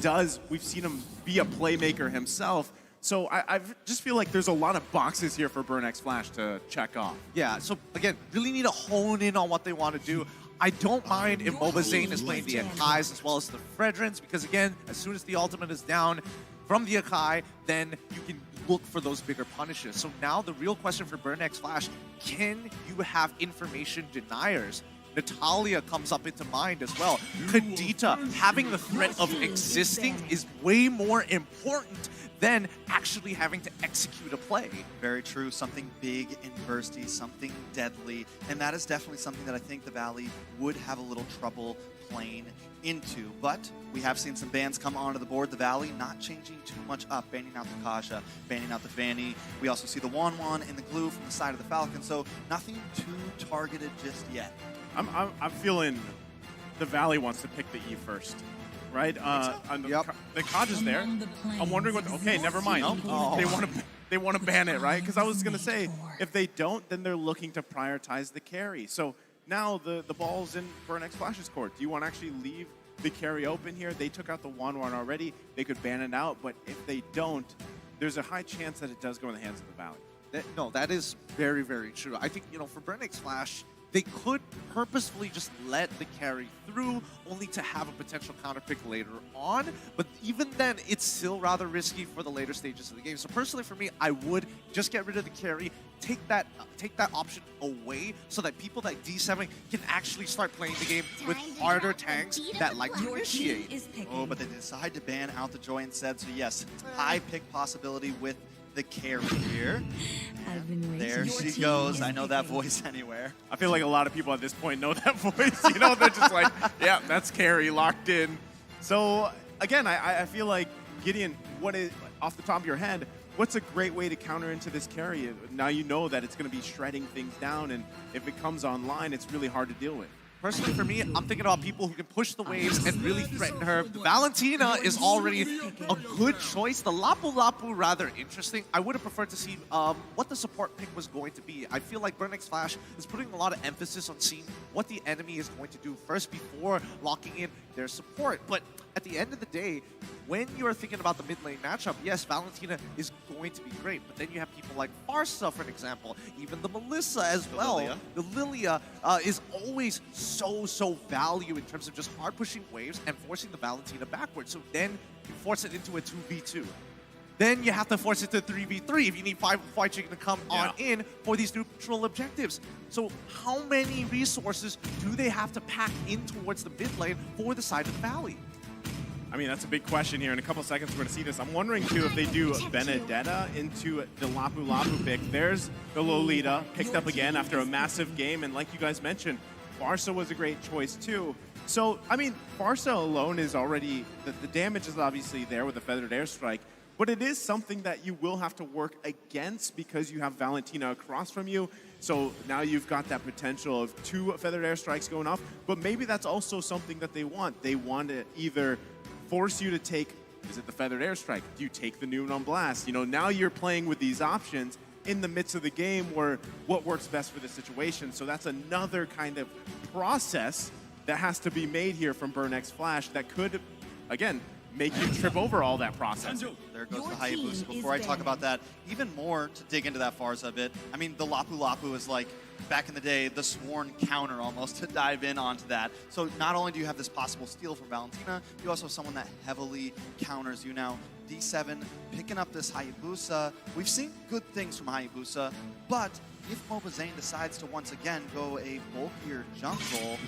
we've seen him be a playmaker himself. So I just feel like there's a lot of boxes here for Burnex Flash to check off. Yeah, so again, really need to hone in on what they want to do. I don't mind if Mlbb is playing the Akais as well as the Fredrins, because again, as soon as the ultimate is down from the Akai, then you can look for those bigger punishes. So now the real question for Burnex Flash, can you have information deniers? Natalia comes up into mind as well. Kadita, having the threat of existing is way more important than actually having to execute a play. Very true. Something big and bursty, something deadly. And that is definitely something that I think the Valley would have a little trouble playing into. But we have seen some bans come onto the board. The Valley not changing too much up, banning out the Kasha, banning out the Fanny. We also see the Wan and the Glue from the side of the Falcon. So nothing too targeted just yet. I'm feeling the Valley wants to pick the E first. Right? The Kaj is there. I'm wondering what. Okay, never mind. They want to ban it, right? Because I was gonna say if they don't, then they're looking to prioritize the carry. So now the ball's in Burnex Flash's court. Do you want to actually leave the carry open here? They took out the Wan already. They could ban it out, but if they don't, there's a high chance that it does go in the hands of the Valley. No, that is very, very true. I think, for Burnex Flash, they could purposefully just let the carry through, only to have a potential counter pick later on. But even then, it's still rather risky for the later stages of the game. So personally, for me, I would just get rid of the carry, take that option away, so that people like D7 can actually start playing the game with harder tanks that like to initiate. Oh, but they decide to ban out the Joy instead. So yes, high pick possibility with the carry here. There she goes. I know that voice anywhere. I feel like a lot of people at this point know that voice. They're just like, yeah, that's carry locked in. So again, I feel like Gideon, off the top of your head, what's a great way to counter into this carry? Now you know that it's going to be shredding things down, and if it comes online, it's really hard to deal with. Personally, for me, I'm thinking about people who can push the waves and really threaten her. Valentina is already a good choice. The Lapu Lapu, rather interesting. I would have preferred to see what the support pick was going to be. I feel like Burn X Flash is putting a lot of emphasis on seeing what the enemy is going to do first before locking in their support. But at the end of the day, when you're thinking about the mid lane matchup, yes, Valentina is going to be great, but then you have people like BAHASA, for an example, even the Melissa as well. The Lilia is always so value in terms of just hard pushing waves and forcing the Valentina backwards. So then you force it into a 2v2. Then you have to force it to 3v3 if you need 5 fight chicken to come on in for these neutral objectives. So how many resources do they have to pack in towards the mid lane for the side of the Valley? I mean, that's a big question here. In a couple seconds, we're going to see this. I'm wondering, too, if they do Benedetta into the Lapu Lapu pick. There's the Lolita picked up again after a massive game. And like you guys mentioned, BAHASA was a great choice, too. So, I mean, BAHASA alone is already, the damage is obviously there with the Feathered Airstrike. But it is something that you will have to work against because you have Valentina across from you. So now you've got that potential of 2 Feathered Airstrikes going off. But maybe that's also something that they want. They want to either force you to take, is it the Feathered Airstrike? Do you take the Noon on Blast? You know, now you're playing with these options in the midst of the game where what works best for the situation. So that's another kind of process that has to be made here from Burn X Flash that could, again, make you trip over all that process. There goes the Hayabusa. Before I talk about that, even more to dig into that Farza a bit, I mean, the Lapu Lapu is like, back in the day, the sworn counter almost to dive in onto that. So not only do you have this possible steal from Valentina, you also have someone that heavily counters you now. D7 picking up this Hayabusa. We've seen good things from Hayabusa, but if Mlbb decides to once again go a bulkier jungle,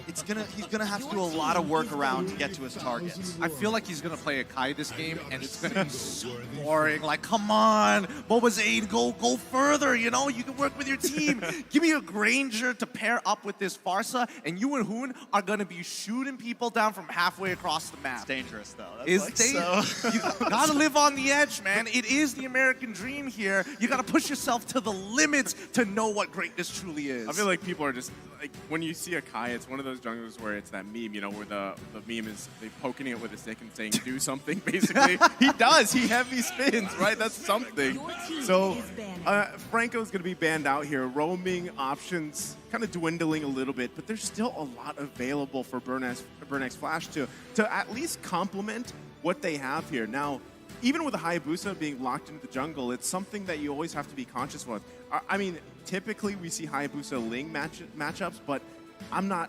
he's gonna have to do a lot of work around to get to his targets. I feel like he's gonna play a Kai this game, and it's gonna be so boring. Like, come on, Mlbb, go further. You know, you can work with your team. Give me a Granger to pair up with this Farsa, and you and Hoon are gonna be shooting people down from halfway across the map. It's dangerous though. It's dangerous. You gotta live on the edge, man. It is the American dream here. You gotta push yourself to the limits to know what greatness truly is. I feel like people are just, like, when you see a Kai, it's one of those junglers where it's that meme, you know, where the meme is they poking it with a stick and saying, do something, basically. He does. He heavy spins, right? That's something. So Franco's going to be banned out here. Roaming options kind of dwindling a little bit, but there's still a lot available for Burn X Flash to at least complement what they have here. Now, even with the Hayabusa being locked into the jungle, it's something that you always have to be conscious of. I mean, typically we see Hayabusa Ling matchups, but I'm not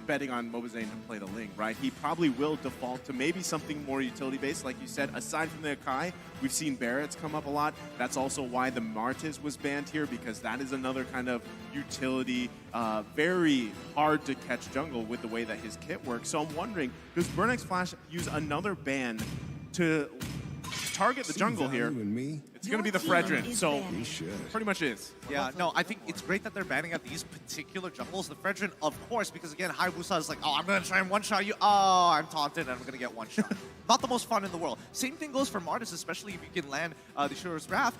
betting on Mlbb to play the Ling, right? He probably will default to maybe something more utility-based, like you said. Aside from the Akai, we've seen Barrett's come up a lot. That's also why the Martis was banned here, because that is another kind of utility, very hard to catch jungle with the way that his kit works. So I'm wondering, does Burn X Flash use another ban to target the jungle here? It's going to be the Fredrin, so pretty much is. Yeah, no, I think it's great that they're banning at these particular jungles. The Fredrin, of course, because again, Hayabusa is like, oh, I'm going to try and one-shot you. Oh, I'm taunted and I'm going to get one shot. Not the most fun in the world. Same thing goes for Martis, especially if you can land the Shura's Wrath.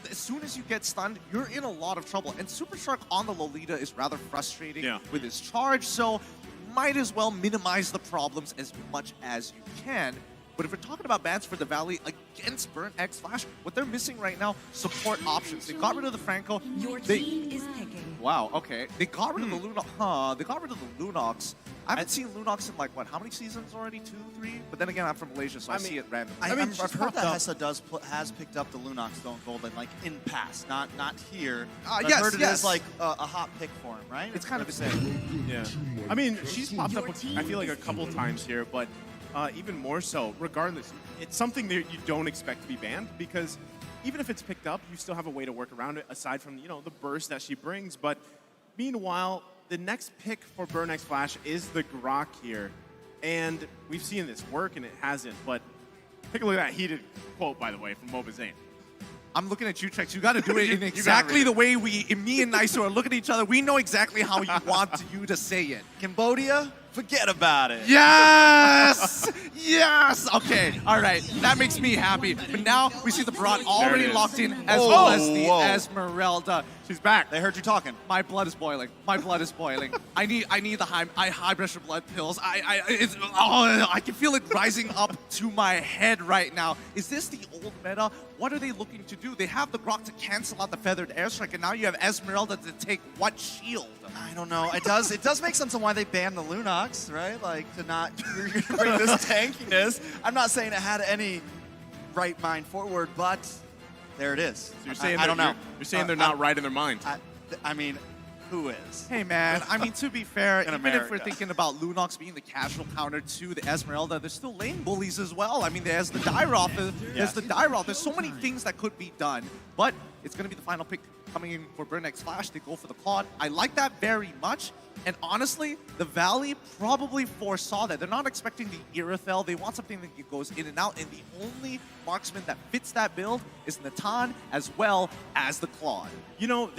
As soon as you get stunned, you're in a lot of trouble. And Super Shark on the Lolita is rather frustrating with his charge, so might as well minimize the problems as much as you can. But if we're talking about bans for the Valley against Burn X Flash, what they're missing right now, support options. They got rid of the Franco. Your team is picking. Wow, okay. They got rid of the Lunox. They got rid of the Lunox. I haven't seen Lunox in like, what, how many seasons already? 2, 3? But then again, I'm from Malaysia, so I see it randomly. I've heard that Hessa has picked up the Lunox Stone Golden, like, in past, not here. I've heard it is like a hot pick for him, right? It's kind of the same. Yeah. I mean, she's popped up, I feel like, a couple times here, but even more so, regardless, it's something that you don't expect to be banned, because even if it's picked up, you still have a way to work around it, aside from, you know, the burst that she brings. But meanwhile, the next pick for Burn X Flash is the Grok here. And we've seen this work, and it hasn't. But take a look at that heated quote, by the way, from Mlbb. I'm looking at you, Trex. You got to do it in exactly the way me and Niso are looking at each other. We know exactly how you want you to say it. Cambodia, Forget about it. Yes! Yes! Okay, all right. That makes me happy. But now we see the Barat already is. locked in, as well as the Whoa. Esmeralda. She's back. They heard you talking. My blood is boiling. My blood is boiling. I need the high pressure blood pills. I can feel it rising up to my head right now. Is this the old meta? What are they looking to do? They have the Grok to cancel out the feathered airstrike, and now you have Esmeralda to take what shield? I don't know. It does make sense on why they banned the Lunox, right? Like to not bring this tankiness. I'm not saying it had any right mind forward, but there it is. So you're saying I don't know. You're saying they're not right in their mind. I mean, who is? Hey man, I mean, to be fair, In even if we're America. thinking about Lunox being the casual counter to the Esmeralda, there's still lane bullies as well. I mean, there's the Dairoth, there's so many things that could be done, but it's going to be the final pick coming in for Burn X Flash. They go for the Claude. I like that very much, and honestly, the Valley probably foresaw that. They're not expecting the Irithel. They want something that goes in and out, and the only marksman that fits that build is Natan as well as the Claude. You know,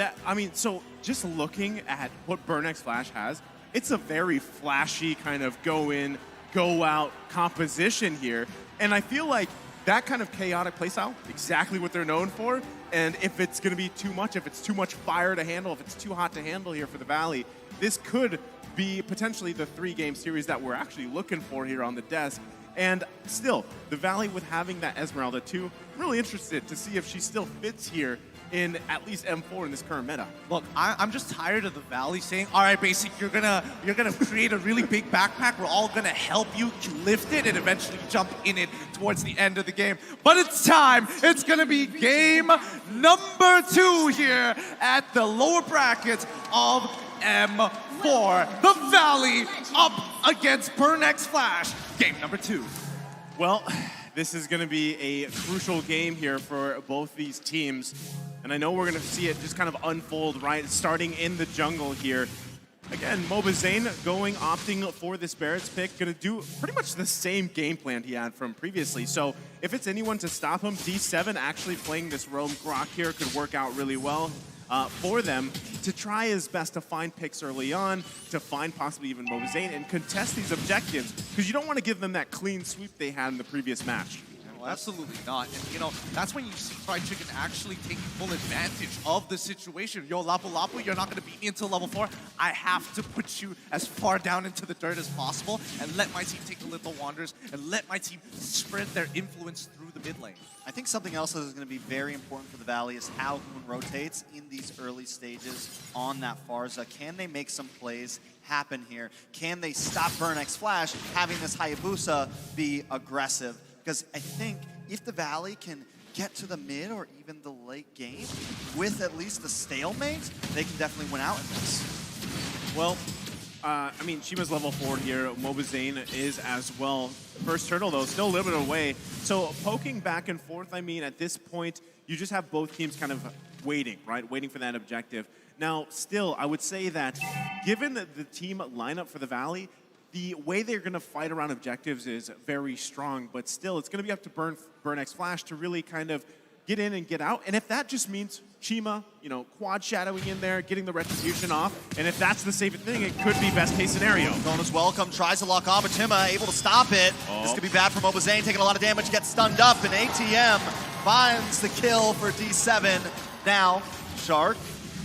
so just looking at what Burn X Flash has, it's a very flashy kind of go in, go out composition here. And I feel like that kind of chaotic playstyle, exactly what they're known for. And if it's going to be too much, if it's too much fire to handle, if it's too hot to handle here for the Valley, this could be potentially the 3-game series that we're actually looking for here on the desk. And still, the Valley with having that Esmeralda too, really interested to see if she still fits here in at least M4 in this current meta. Look, I'm just tired of the Valley saying, all right, Basic, you're gonna create a really big backpack. We're all gonna help you lift it and eventually jump in it towards the end of the game. But it's time. It's gonna be game number 2 here at the lower brackets of M4. The Valley up against Burn X Flash. Game number 2. Well, this is going to be a crucial game here for both these teams. And I know we're going to see it just kind of unfold, right? Starting in the jungle here. Again, Mlbb opting for this Barrett's pick, going to do pretty much the same game plan he had from previously. So if it's anyone to stop him, D7 actually playing this roam Grok here could work out really well for them to try his best to find picks early on, to find possibly even Mlbb and contest these objectives, because you don't want to give them that clean sweep they had in the previous match. Well, absolutely not. And, you know, that's when you see Fried Chicken actually taking full advantage of the situation. Yo, Lapu Lapu, you're not going to beat me until level 4. I have to put you as far down into the dirt as possible and let my team take the little wanders and let my team spread their influence through the mid lane. I think something else that is going to be very important for the Valley is how Hoon rotates in these early stages on that Farza. Can they make some plays happen here? Can they stop Burn X Flash having this Hayabusa be aggressive? Because I think if the Valley can get to the mid or even the late game with at least the stalemate, they can definitely win out in this. Well, I mean, Shima's level 4 here. Mlbb is as well. First turtle, though, still a little bit away. So poking back and forth, I mean, at this point, you just have both teams kind of waiting, right? Waiting for that objective. Now, still, I would say that given the team lineup for the Valley, the way they're going to fight around objectives is very strong, but still, it's going to be up to Burn X Flash to really kind of get in and get out. And if that just means Chima, you know, quad shadowing in there, getting the retribution off, and if that's the safe thing, it could be best case scenario. Bonus welcome, tries to lock on, but Chima able to stop it. This could be bad for Mlbb, taking a lot of damage, gets stunned up, and ATM finds the kill for D7. Now,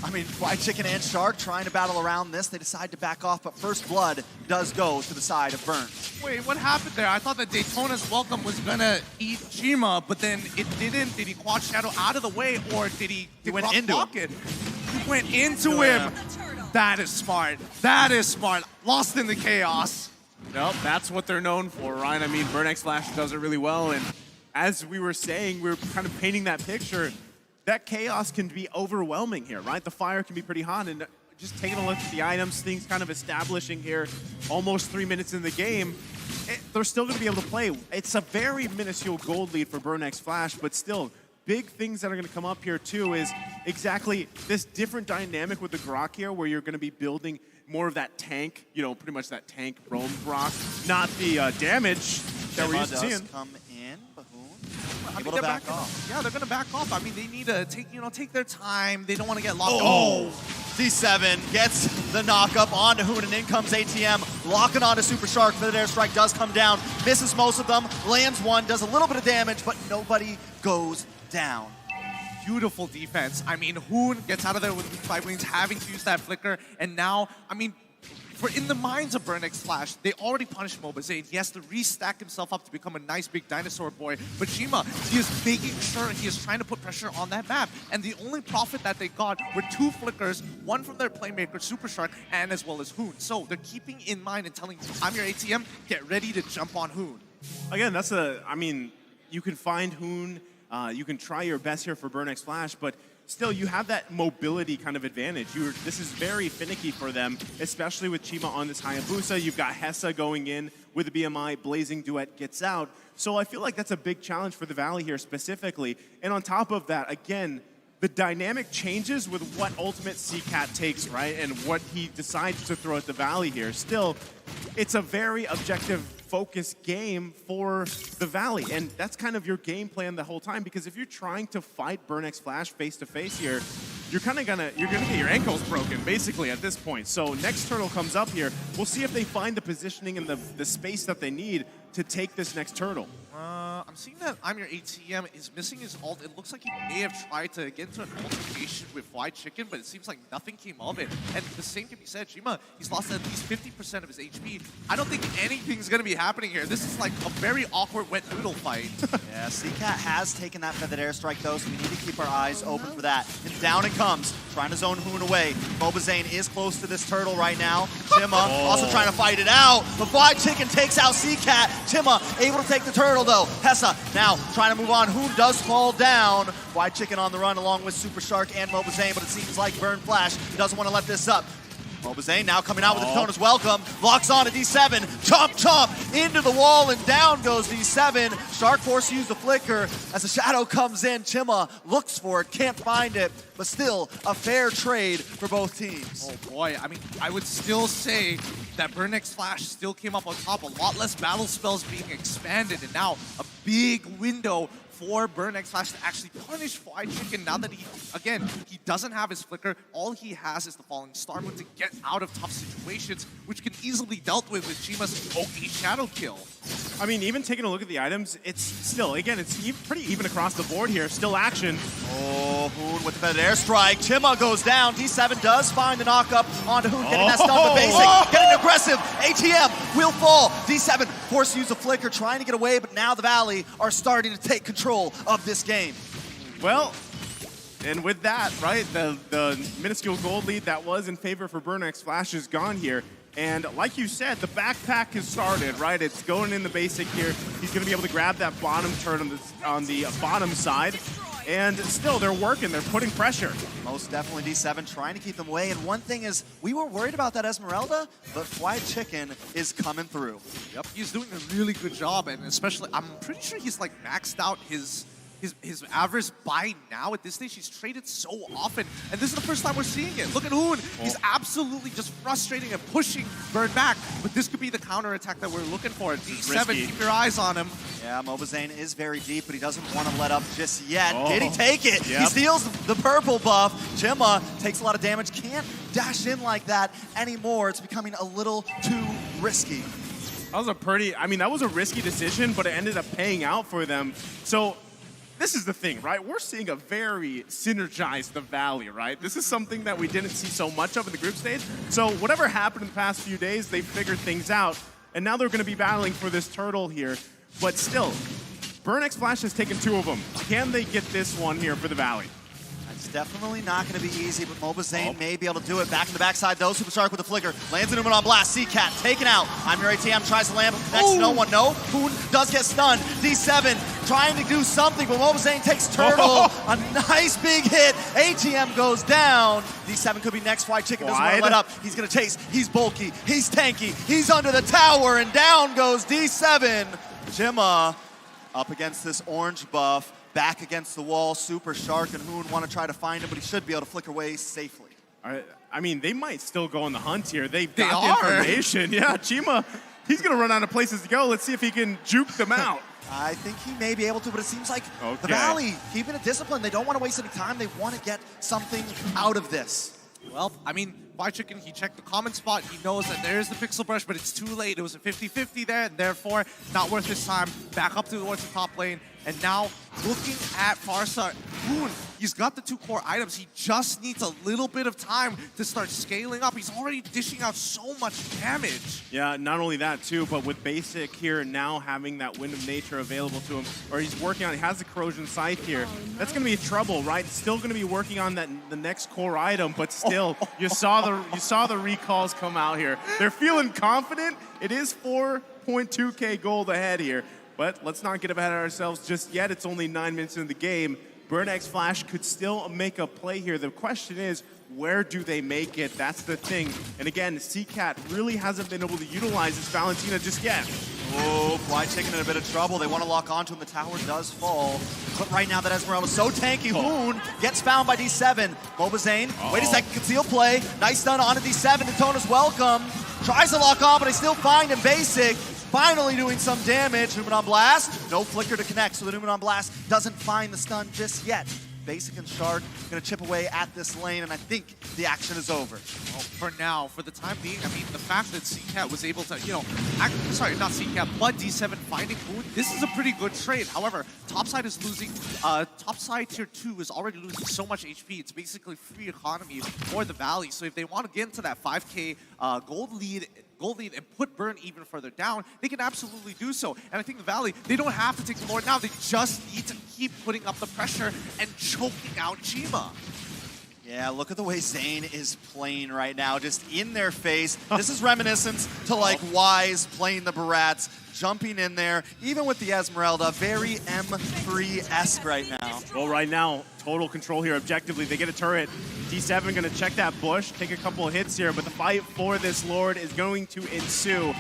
Fried Chicken and Shark trying to battle around this. They decide to back off, but first blood does go to the side of Burn. Wait, what happened there? I thought that Daytona's welcome was gonna eat Chima, but then it didn't. Did he quad shadow out of the way, or did he went into him? He went into him. That is smart. That is smart. Lost in the chaos. Nope, that's what they're known for, right? I mean, Burn X Flash does it really well, and as we were saying, we were kind of painting that picture. That chaos can be overwhelming here, right? The fire can be pretty hot, and just taking a look at the items, things kind of establishing here, almost 3 minutes in the game, they're still going to be able to play. It's a very minuscule gold lead for Burn X Flash, but still, big things that are going to come up here too is exactly this different dynamic with the Grok here, where you're going to be building more of that tank, you know, pretty much that tank roam Grok, not the damage that we're used to seeing. Come in, Bahoon. I mean, Able to back off. Yeah, they're gonna back off. I mean, they need to take their time. They don't want to get locked. D7 gets the knock up onto Hoon, and in comes ATM locking onto Super Shark. The air strike does come down, misses most of them, lands one, does a little bit of damage, but nobody goes down. Beautiful defense. I mean, Hoon gets out of there with 5 wings, having to use that flicker, and now, I mean, for in the minds of Burnix Flash, they already punished Mlbb. He has to restack himself up to become a nice big dinosaur boy. But Jima, he is making sure he is trying to put pressure on that map. And the only profit that they got were 2 flickers, one from their playmaker, Super Shark, and as well as Hoon. So they're keeping in mind and telling, I'm your ATM, get ready to jump on Hoon. Again, I mean, you can find Hoon, you can try your best here for Burnix Flash, but still, you have that mobility kind of advantage. This is very finicky for them, especially with Chima on this Hayabusa. You've got Hessa going in with the BMI. Blazing Duet gets out. So I feel like that's a big challenge for the Valley here specifically. And on top of that, again, the dynamic changes with what ultimate CCAT takes, right? And what he decides to throw at the Valley here. Still, it's a very objective focused game for the Valley, and that's kind of your game plan the whole time, because if you're trying to fight Burnix Flash face to face here, you're gonna get your ankles broken basically at this point. So next turtle comes up here. We'll see if they find the positioning and the space that they need to take this next turtle. I'm seeing that I'm Your ATM is missing his ult. It looks like he may have tried to get into an altercation with White Chicken, but it seems like nothing came of it. And the same can be said. Jima, he's lost at least 50% of his HP. I don't think anything's going to be happening here. This is like a very awkward wet noodle fight. Yeah, CCAT has taken that feathered airstrike though, so we need to keep our eyes open for that. And down it comes, trying to zone Hoon away. Mlbb is close to this turtle right now. Chima also trying to fight it out, but White Chicken takes out CCAT. Chima able to take the turtle though. Hessa now trying to move on. Hoon does fall down. White Chicken on the run along with Super Shark and Mlbb, but it seems like Burn Flash doesn't want to let this up. Mlbb now coming out with the Katona's welcome. Locks on to D7. Chomp, chomp into the wall, and down goes D7. Shark force use the flicker as the shadow comes in. Chima looks for it, can't find it, but still a fair trade for both teams. Oh boy, I mean, I would still say that Burnix Flash still came up on top. A lot less battle spells being expanded, and now a big window for Burnix Flash to actually punish White Chicken now that he doesn't have his flicker. All he has is the Falling Star Moon to get out of tough situations, which can easily dealt with Chima's OP Shadow Kill. I mean, even taking a look at the items, it's still, again, it's pretty even across the board here. Still action. Oh, Hoon with the feathered airstrike. Chima goes down. D7 does find the knockup onto Hoon, getting that stun, but basic, getting aggressive. ATM will fall. D7 forced to use a flicker, trying to get away, but now the Valley are starting to take control of this game. Well, and with that, right, the minuscule gold lead that was in favor for Burnix Flash is gone here. And like you said, the backpack has started, right? It's going in the basic here. He's going to be able to grab that bottom turn on the bottom side. And still, they're working. They're putting pressure. Most definitely D7 trying to keep them away. And one thing is, we were worried about that Esmeralda, but White Chicken is coming through. Yep, he's doing a really good job. And especially, I'm pretty sure he's like maxed out his average by now. At this stage, he's traded so often, and this is the first time we're seeing it. Look at Hoon. He's absolutely just frustrating and pushing Burn back, but this could be the counter attack that we're looking for. D7, keep your eyes on him. Yeah, Mlbb is very deep, but he doesn't want to let up just yet. Did he take it? Yep. He steals the purple buff. Chima takes a lot of damage, can't dash in like that anymore. It's becoming a little too risky. That was a risky decision, but it ended up paying out for them. So this is the thing, right? We're seeing a very synergized the Valley, right? This is something that we didn't see so much of in the group stage. So whatever happened in the past few days, they figured things out, and now they're going to be battling for this turtle here. But still, Burnix Flash has taken 2 of them. Can they get this one here for the Valley? It's definitely not going to be easy, but Mlbb may be able to do it. Back in the backside, though. Super Shark with the flicker. Lands an on blast. CCAT taken out. I'm Your ATM tries to land. Next to no one. No. Hoon does get stunned. D7 trying to do something, but Mlbb takes turtle. A nice big hit. ATM goes down. D7 could be next. White Chicken doesn't want to let up. He's going to chase. He's bulky. He's tanky. He's under the tower, and down goes D7. Chima up against this orange buff. Back against the wall, Super Shark and Hoon want to try to find him, but he should be able to flicker away safely. I mean, they might still go on the hunt here. They've got the information. Yeah, Chima, he's going to run out of places to go. Let's see if he can juke them out. I think he may be able to, but it seems like the Valley keeping it disciplined. They don't want to waste any time. They want to get something out of this. Well, I mean, Fly Chicken, he checked the common spot. He knows that there is the Pixel Brush, but it's too late. It was a 50-50 there, and therefore not worth his time. Back up towards the top lane. And now, looking at BAHASA, Hoon, he's got the 2 core items. He just needs a little bit of time to start scaling up. He's already dishing out so much damage. Yeah, not only that too, but with Basic here now having that Wind of Nature available to him, or he's working on, he has the Corrosion Scythe here. That's going to be trouble, right? Still going to be working on the next core item, but still, you saw the recalls come out here. They're feeling confident. It is 4.2k gold ahead here. But let's not get ahead of ourselves just yet. It's only 9 minutes into the game. Burnex Flash could still make a play here. The question is, where do they make it? That's the thing. And again, CCAT really hasn't been able to utilize this Valentina just yet. Oh, Fly Chicken in a bit of trouble. They want to lock onto him. The tower does fall. But right now that Esmeralda's so tanky. Hoon gets found by D7. Mlbb, wait a second, conceal play. Nice stun onto D7. Daytona's welcome. Tries to lock on, but they still find him. Basic finally doing some damage. Numenon Blast, no flicker to connect, so the Numenon Blast doesn't find the stun just yet. Basic and Shard gonna chip away at this lane, and I think the action is over. Well, for now, for the time being, I mean, the fact that CCAT was able to, sorry, not CCAT, but D7 finding Hoon, this is a pretty good trade. However, topside is losing, topside tier 2 is already losing so much HP. It's basically free economy for the Valley. So if they want to get into that 5k gold lead and put Burn even further down, they can absolutely do so. And I think the Valley, they don't have to take the Lord now. They just need to keep putting up the pressure and choking out Chima. Yeah, look at the way Zane is playing right now, just in their face. This is reminiscent to like Wise playing the Barats, jumping in there, even with the Esmeralda, very M3-esque right now. Well, right now, total control here objectively. They get a turret. D7 going to check that bush, take a couple of hits here, but the fight for this Lord is going to ensue.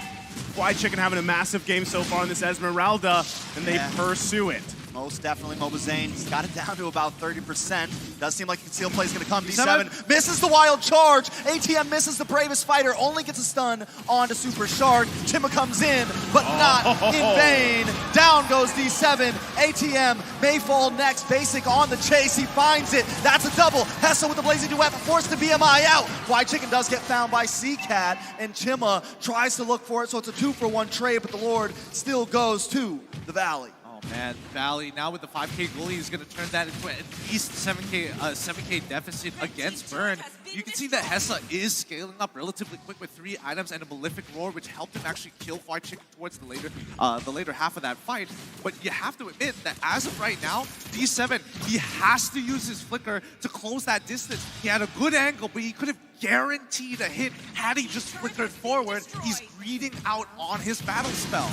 Fly Chicken having a massive game so far in this Esmeralda, and they pursue it. Most definitely, Mlbb. He's got it down to about 30%. Does seem like conceal play is going to come. D7 misses the wild charge. ATM misses the bravest fighter. Only gets a stun onto Super Shard. Chima comes in, but not in vain. Down goes D7. ATM may fall next. Basic on the chase. He finds it. That's a double. Hessa with the blazing duet, forced the BMI out. Fly Chicken does get found by CCAT, and Chima tries to look for it, so it's a 2-for-1 trade, but the Lord still goes to the Valley. Man, Valley now with the 5k goalie is going to turn that into at least 7k deficit against Burn. You can see that Hessa is scaling up relatively quick with 3 items and a Malefic Roar, which helped him actually kill Fly Chicken towards the later half of that fight. But you have to admit that as of right now, D7, he has to use his flicker to close that distance. He had a good angle, but he could have guaranteed a hit had he just flickered forward. He's greeding out on his battle spell.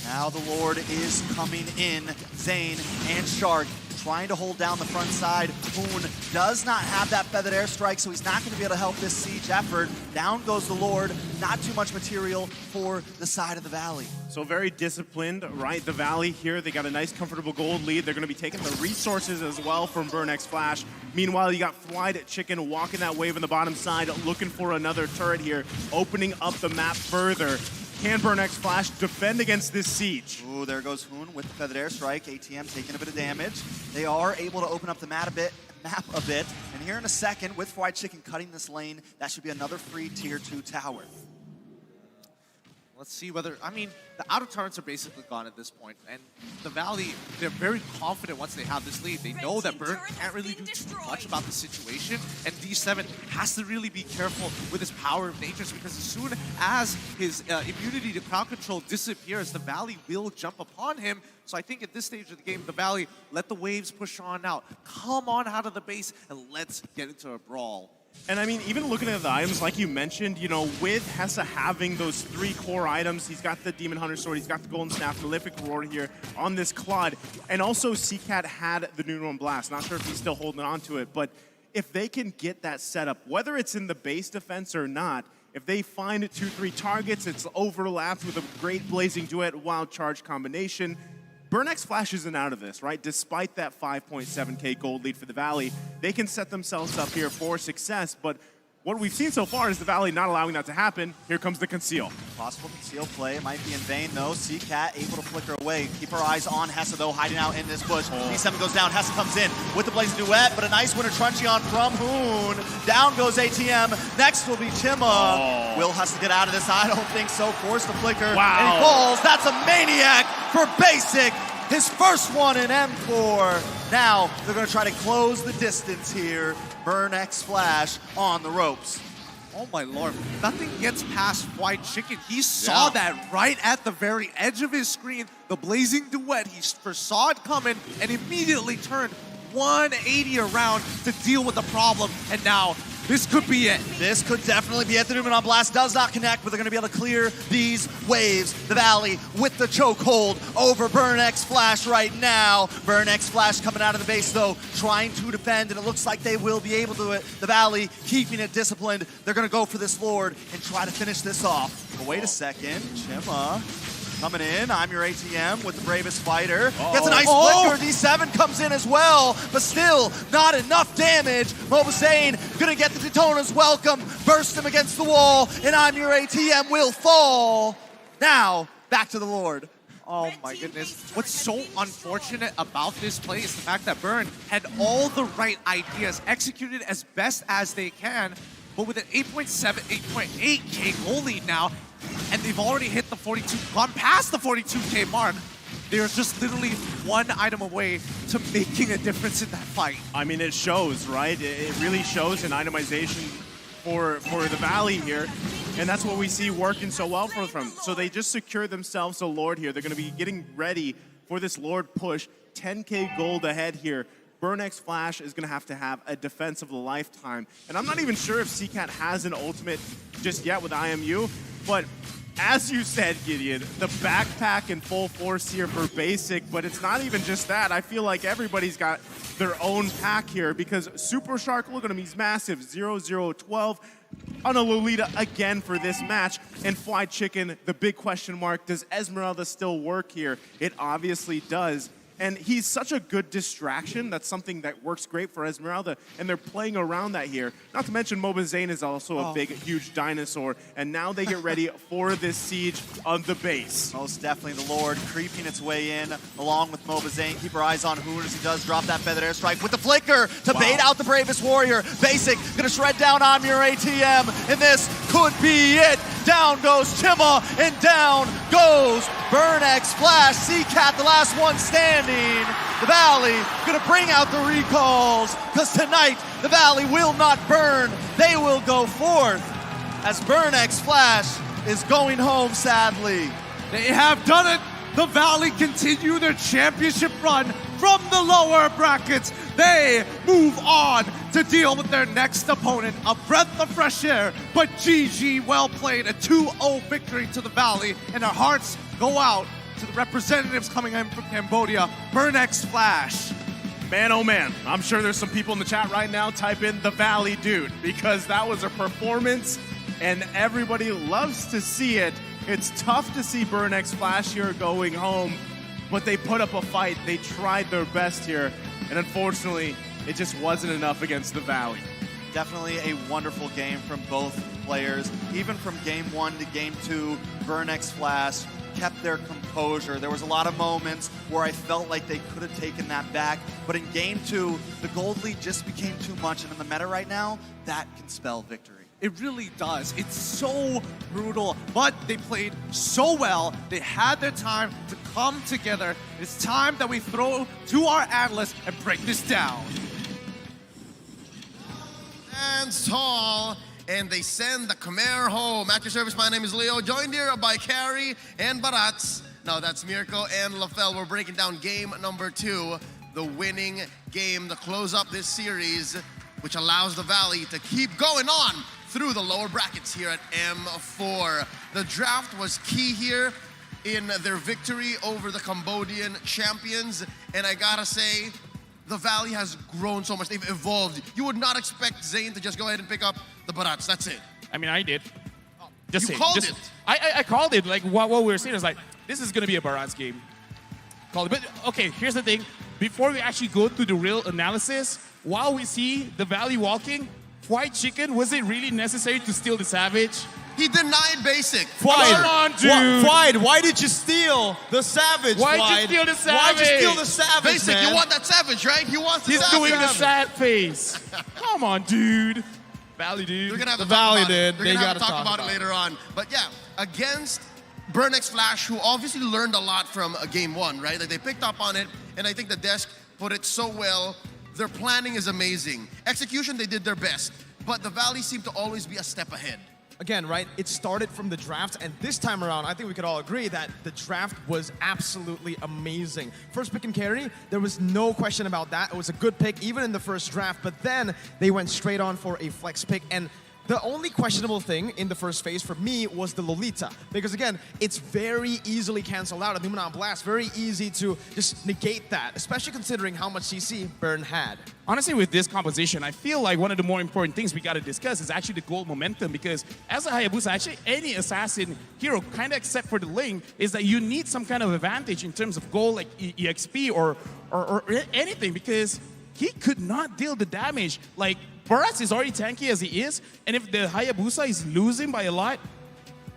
Now the Lord is coming in. Zane and Shard trying to hold down the front side. Hoon does not have that feathered airstrike, so he's not going to be able to help this siege effort. Down goes the Lord. Not too much material for the side of the Valley. So very disciplined, right? The Valley here, they got a nice, comfortable gold lead. They're going to be taking the resources as well from Burnex Flash. Meanwhile, you got Fly Chicken walking that wave on the bottom side, looking for another turret here, opening up the map further. Can Burnex Flash defend against this siege? Ooh, there goes Hoon with the feathered airstrike. ATM taking a bit of damage. They are able to open up the map a bit. And here in a second, with Fly Chicken cutting this lane, that should be another free tier 2 tower. Let's see whether, I mean, the outer turrets are basically gone at this point, and the Valley, they're very confident once they have this lead. They know that Burn can't really do too much about the situation, and D7 has to really be careful with his power of natures, because as soon as his immunity to crowd control disappears, the Valley will jump upon him. So I think at this stage of the game, the Valley, let the waves push on out. Come on out of the base, and let's get into a brawl. And I mean, even looking at the items, like you mentioned, you know, with Hessa having those 3 core items, he's got the Demon Hunter Sword, he's got the Golden Staff, Malefic Roar here on this Claude, and also CCAT had the Numenon Blast. Not sure if he's still holding on to it, but if they can get that set up, whether it's in the base defense or not, if they find 2-3 targets, it's overlapped with a great Blazing Duet Wild Charge combination. Burnex Flash isn't out of this, right? Despite that 5.7k gold lead for the Valley, they can set themselves up here for success, but what we've seen so far is the Valley not allowing that to happen. Here comes the conceal. Possible conceal play. It might be in vain, though. C-Cat able to flicker away. Keep our eyes on Hessa, though, hiding out in this bush. B7 goes down. Hessa comes in with the Blazing Duet, but a nice winter Truncheon from Hoon. Down goes ATM. Next will be Chima. Will has to get out of this. I don't think so. Force the flicker. Wow. And he falls. That's a maniac for Basic. His first one in M4. Now they're going to try to close the distance here. Burn X Flash on the ropes. Oh my lord, nothing gets past White Chicken. He saw that right at the very edge of his screen, the Blazing Duet. He foresaw it coming and immediately turned 180 around to deal with the problem. And now, this could be it. This could definitely be it. The Numen on Blast does not connect, but they're going to be able to clear these waves. The Valley with the chokehold over Burn X Flash right now. Burn X Flash coming out of the base, though, trying to defend, and it looks like they will be able to do it. The Valley keeping it disciplined. They're going to go for this Lord and try to finish this off. But wait a second. Chima coming in. I'm your ATM with the bravest fighter. Gets a nice flicker. D7 comes in as well, but still not enough damage. Mobazane gonna get the Daytona's welcome. Burst him against the wall, and I'm your ATM will fall. Now, back to the Lord. Oh my goodness. What's so unfortunate about this play is the fact that Burn had all the right ideas, executed as best as they can, but with an 8.7, 8.8K goal lead now, and they've already hit the 42, gone past the 42K mark. They're just literally one item away to making a difference in that fight. I mean, it shows, right? It really shows in itemization for the Valley here. And that's what we see working so well for them. So they just secure themselves a Lord here. They're going to be getting ready for this Lord push. 10K gold ahead here. Burn X Flash is going to have a defense of a lifetime. And I'm not even sure if C-Cat has an ultimate just yet with IMU. But as you said, Gideon, the backpack in full force here for Basic, but it's not even just that. I feel like everybody's got their own pack here because Super Shark, look at him, he's massive. 0-0-12 on a Lolita again for this match. And Fly Chicken, the big question mark, does Esmeralda still work here? It obviously does. And he's such a good distraction. That's something that works great for Esmeralda, and they're playing around that here. Not to mention Mobazane is also a big, huge dinosaur, and now they get ready for this siege on the base. Most definitely the Lord creeping its way in along with Mobazane. Keep our eyes on Hoon as he does drop that feathered airstrike with the flicker to bait out the bravest warrior. Basic gonna shred down I'm your ATM, and this could be it. Down goes Chima, and down goes Burn X Flash. C-Cat, the last one standing. The Valley gonna bring out the recalls, because tonight the Valley will not burn. They will go forth as Burn X Flash is going home, sadly. They have done it. The Valley continue their championship run from the lower brackets. They move on to deal with their next opponent. A breath of fresh air, but GG, well played. A 2-0 victory to the Valley, and our hearts go out to the representatives coming in from Cambodia, Burn X Flash. Man, oh man, I'm sure there's some people in the chat right now type in the Valley dude, because that was a performance and everybody loves to see it. It's tough to see Burn X Flash here going home, but they put up a fight. They tried their best here, and unfortunately, it just wasn't enough against the Valley. Definitely a wonderful game from both players. Even from game 1 to game 2, Burn X Flash kept their composure. There was a lot of moments where I felt like they could have taken that back, but in game 2, the gold lead just became too much, and in the meta right now, that can spell victory. It really does. It's so brutal, but they played so well. They had their time to come together. It's time that we throw to our analysts and break this down. Stands tall, and they send the Khmer home. At your service, my name is Leo, joined here by Carrie and Barats. Now that's Mirko and Lafell. We're breaking down game number 2, the winning game to close up this series, which allows the Valley to keep going on through the lower brackets here at M4. The draft was key here in their victory over the Cambodian champions, and I gotta say, the Valley has grown so much. They've evolved. You would not expect Zane to just go ahead and pick up the Barats. That's it. I mean, I did. You called it. I called it. Like, what we were saying is like, this is going to be a Barats game. Called it. But, okay, here's the thing. Before we actually go through the real analysis, while we see the Valley walking, White Chicken, was it really necessary to steal the Savage? He denied basic. Come on, dude. Why did you steal the Savage? Why'd you steal the Why'd you Savage? steal the Savage, Basic, man? you want that Savage, right? You want the He's Savage. doing the sad face. Come on, dude. Valley, dude. We're gonna have to The talk Valley about it. did. We're They gonna have to gotta talk talk about it about it. later on. But yeah, against Burnex Flash, who obviously learned a lot from game one, right? Like they picked up on it, and I think the desk put it so well. Their planning is amazing. Execution, they did their best. But the Valley seemed to always be a step ahead. Again, right, it started from the draft, and this time around, I think we could all agree that the draft was absolutely amazing. First pick and carry, there was no question about that. It was a good pick, even in the first draft, but then they went straight on for a flex pick, and the only questionable thing in the first phase for me was the Lolita, because again, it's very easily canceled out. A Numenon Blast, very easy to just negate that, especially considering how much CC Burn had. Honestly, with this composition, I feel like one of the more important things we got to discuss is actually the gold momentum, because as a Hayabusa, actually any assassin hero, kind of except for the Ling, is that you need some kind of advantage in terms of gold, like EXP or anything, because he could not deal the damage. Like, Boras is already tanky as he is, and if the Hayabusa is losing by a lot,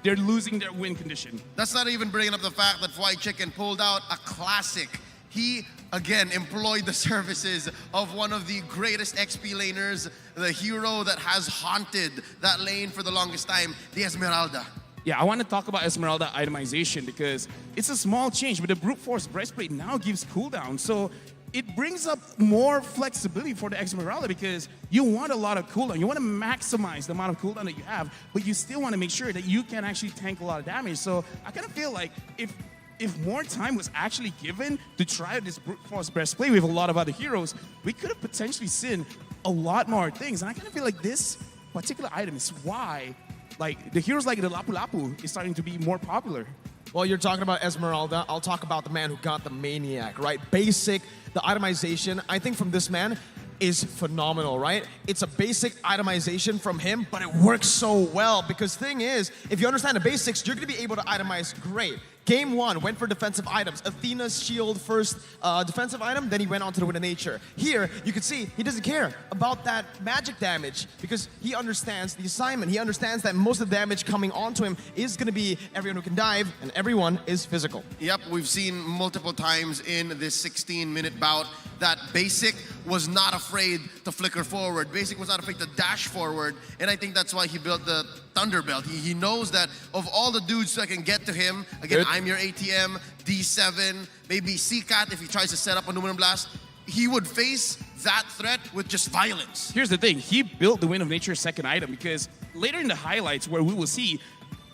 they're losing their win condition. That's not even bringing up the fact that White Chicken pulled out a classic. He, again, employed the services of one of the greatest XP laners, the hero that has haunted that lane for the longest time, the Esmeralda. Yeah, I want to talk about Esmeralda itemization because it's a small change, but the Brute Force Breastplate now gives cooldown. So it brings up more flexibility for the Esmeralda because you want a lot of cooldown. You want to maximize the amount of cooldown that you have, but you still want to make sure that you can actually tank a lot of damage. So I kind of feel like if more time was actually given to try this Brute Force Breastplate with a lot of other heroes, we could have potentially seen a lot more things. And I kind of feel like this particular item is why, like, the heroes like the Lapu Lapu is starting to be more popular. Well, you're talking about Esmeralda. I'll talk about the man who got the Maniac, right? Basic, the itemization, I think from this man is phenomenal, right? It's a basic itemization from him, but it works so well because thing is, if you understand the basics, you're gonna be able to itemize great. Game one, went for defensive items. Athena's shield first defensive item, then he went on to the Wind of Nature. Here, you can see he doesn't care about that magic damage because he understands the assignment. He understands that most of the damage coming onto him is gonna be everyone who can dive, and everyone is physical. Yep, we've seen multiple times in this 16-minute bout that Basic was not afraid to flicker forward. Basic was not afraid to dash forward, and I think that's why he built the Thunderbelt. He knows that of all the dudes that can get to him, again, I'm your ATM, D7, maybe C-Cat if he tries to set up a Numenon Blast, he would face that threat with just violence. Here's the thing, he built the Wind of Nature second item because later in the highlights where we will see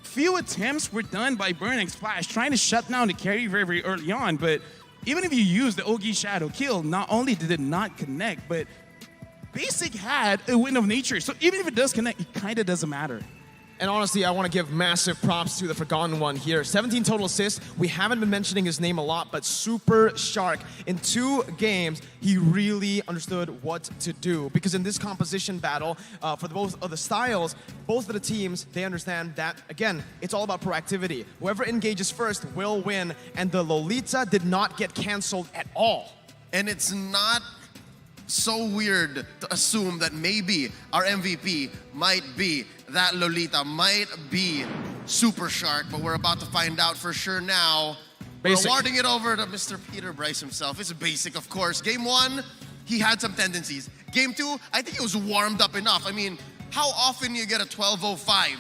few attempts were done by Burnex Flash trying to shut down the carry very, very early on, but even if you use the Ogi Shadow kill, not only did it not connect, but Basic had a Wind of Nature, so even if it does connect, it kind of doesn't matter. And honestly, I want to give massive props to the Forgotten One here. 17 total assists. We haven't been mentioning his name a lot, but Super Shark. In 2 games, he really understood what to do. Because in this composition battle, for both of the styles, both of the teams, they understand that, again, it's all about proactivity. Whoever engages first will win. And the Lolita did not get canceled at all. And it's not so weird to assume that maybe our MVP might be that Lolita, might be Super Shark, but we're about to find out for sure now. Basic. We're awarding it over to Mr. Peter Bryce himself. It's Basic, of course. Game 1, he had some tendencies. Game 2, I think he was warmed up enough. I mean, how often you get a 12:05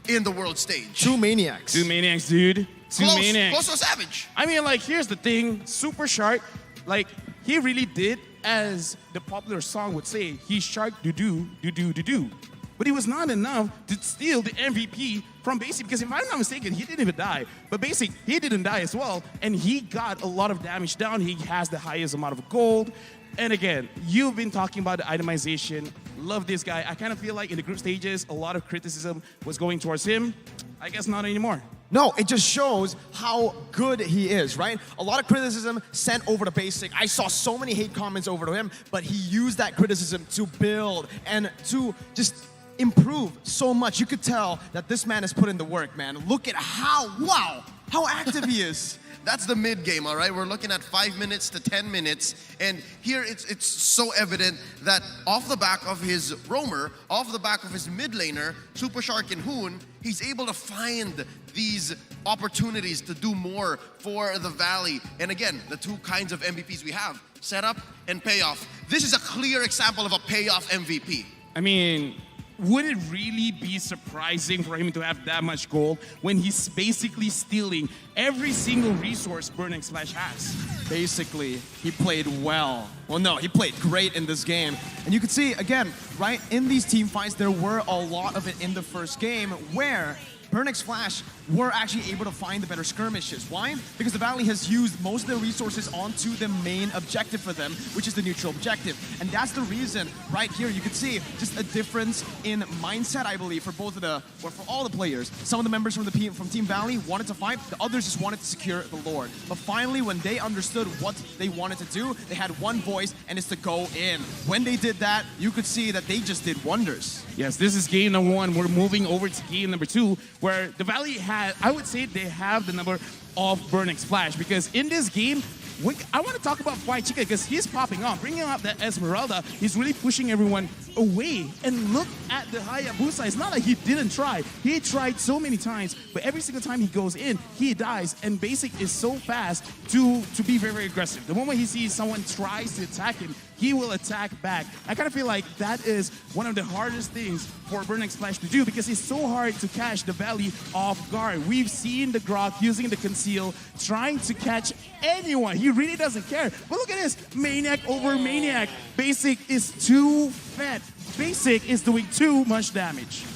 in the world stage? 2 Maniacs. 2 Maniacs, dude. 2 Maniacs. Close to a Savage. I mean, like, here's the thing. Super Shark, like, he really did, as the popular song would say, he shark do-do, do-do, do-do. But it was not enough to steal the MVP from Basic, because if I'm not mistaken, he didn't even die. But Basic, he didn't die as well, and he got a lot of damage down. He has the highest amount of gold. And again, you've been talking about the itemization. Love this guy. I kind of feel like in the group stages, a lot of criticism was going towards him. I guess not anymore. No, it just shows how good he is, right? A lot of criticism sent over to Basic. I saw so many hate comments over to him, but he used that criticism to build and to just improve so much. You could tell that this man has put in the work, man. Look at how active he is. That's the mid game, all right? We're looking at 5 minutes to 10 minutes. And here it's so evident that off the back of his roamer, off the back of his mid laner, Super Shark and Hoon, he's able to find these opportunities to do more for the Valley. And again, the two kinds of MVPs we have, setup and payoff. This is a clear example of a payoff MVP. I mean, would it really be surprising for him to have that much gold when he's basically stealing every single resource Burning Splash has? Basically, he played well. Well, no, he played great in this game. And you can see, again, right, in these team fights, there were a lot of it in the first game where Burnix Flash were actually able to find the better skirmishes. Why? Because the Valley has used most of their resources onto the main objective for them, which is the neutral objective. And that's the reason, right here, you can see just a difference in mindset, I believe, for both of the, or for all the players. Some of the members from Team Valley wanted to fight, the others just wanted to secure the Lord. But finally, when they understood what they wanted to do, they had one voice, and it's to go in. When they did that, you could see that they just did wonders. Yes, this is game number 1. We're moving over to game number 2, where the Valley had, I would say they have the number of Burning Splash, because in this game, I want to talk about White Chica because he's popping on, bringing up that Esmeralda. He's really pushing everyone away. And look at the Hayabusa. It's not like he didn't try. He tried so many times, but every single time he goes in, he dies. And Basic is so fast to be very, very aggressive. The moment he sees someone tries to attack him, he will attack back. I kind of feel like that is one of the hardest things for Burning Splash to do because it's so hard to catch the Valley off guard. We've seen the Grok using the Conceal, trying to catch anyone. He really doesn't care. But look at this, Maniac over Maniac. Basic is too fat. Basic is doing too much damage.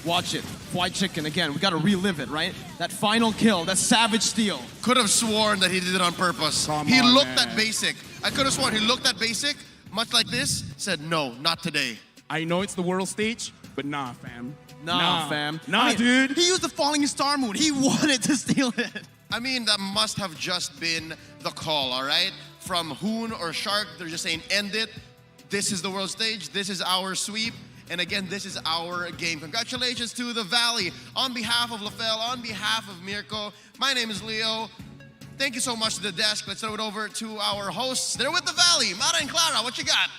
Watch it. White Chicken, again, we gotta relive it, right? That final kill, that savage steal. Could have sworn that he did it on purpose. Come He on, looked man. at Basic. I could have sworn he looked at Basic, much like this, said, no, not today. I know it's the world stage, but nah, fam. Nah, fam. Nah, I mean, dude. He used the Falling Star Moon. He wanted to steal it. I mean, that must have just been the call, all right? From Hoon or Shark, they're just saying, end it. This is the world stage. This is our sweep. And again, this is our game. Congratulations to the Valley. On behalf of LaFell, on behalf of Mirko, my name is Leo. Thank you so much to the desk. Let's throw it over to our hosts. They're with the Valley. Mara and Clara, what you got?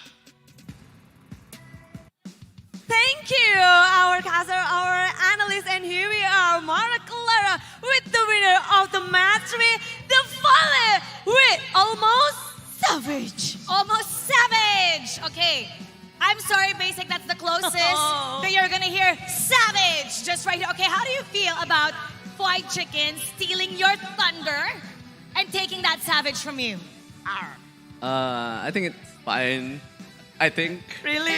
Thank you, our caster, our analyst, and here we are, Mara Clara, with the winner of the Mastery, the Valley, with Almost Savage. Almost Savage. Okay. I'm sorry, Basic, that's the closest that you're gonna hear. Savage, just right here. Okay, how do you feel about White Chicken stealing your thunder and taking that Savage from you? Arr. I think it's fine. I think. Really?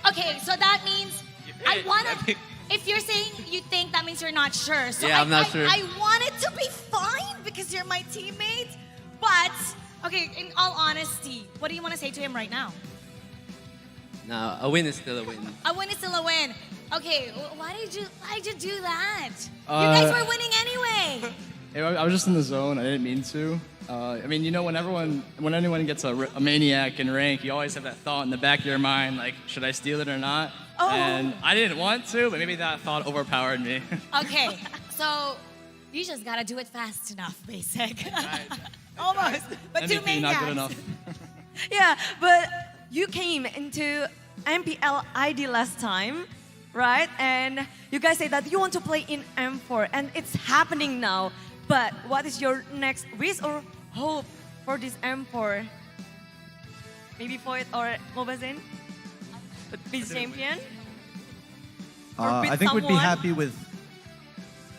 Okay, so that means I wanna. I think- If you're saying you think, that means you're not sure. So Yeah, I'm not sure. I want it to be fine because you're my teammate. But okay, in all honesty, what do you want to say to him right now? No, a win is still a win. A win is still a win. Okay, why did you do that? You guys were winning anyway. I was just in the zone. I didn't mean to. I mean, you know, when anyone gets a maniac in rank, you always have that thought in the back of your mind, like, should I steal it or not? Oh. And I didn't want to, but maybe that thought overpowered me. Okay, so you just gotta do it fast enough, Basic. Almost. But two MVP not good maniacs. enough. Yeah, but you came into MPL ID last time, right? And you guys say that you want to play in M4, and it's happening now. But what is your next wish or hope for this M4? Maybe Void or Mobazin? Beat champion? Or beat I think we'd be someone? happy with,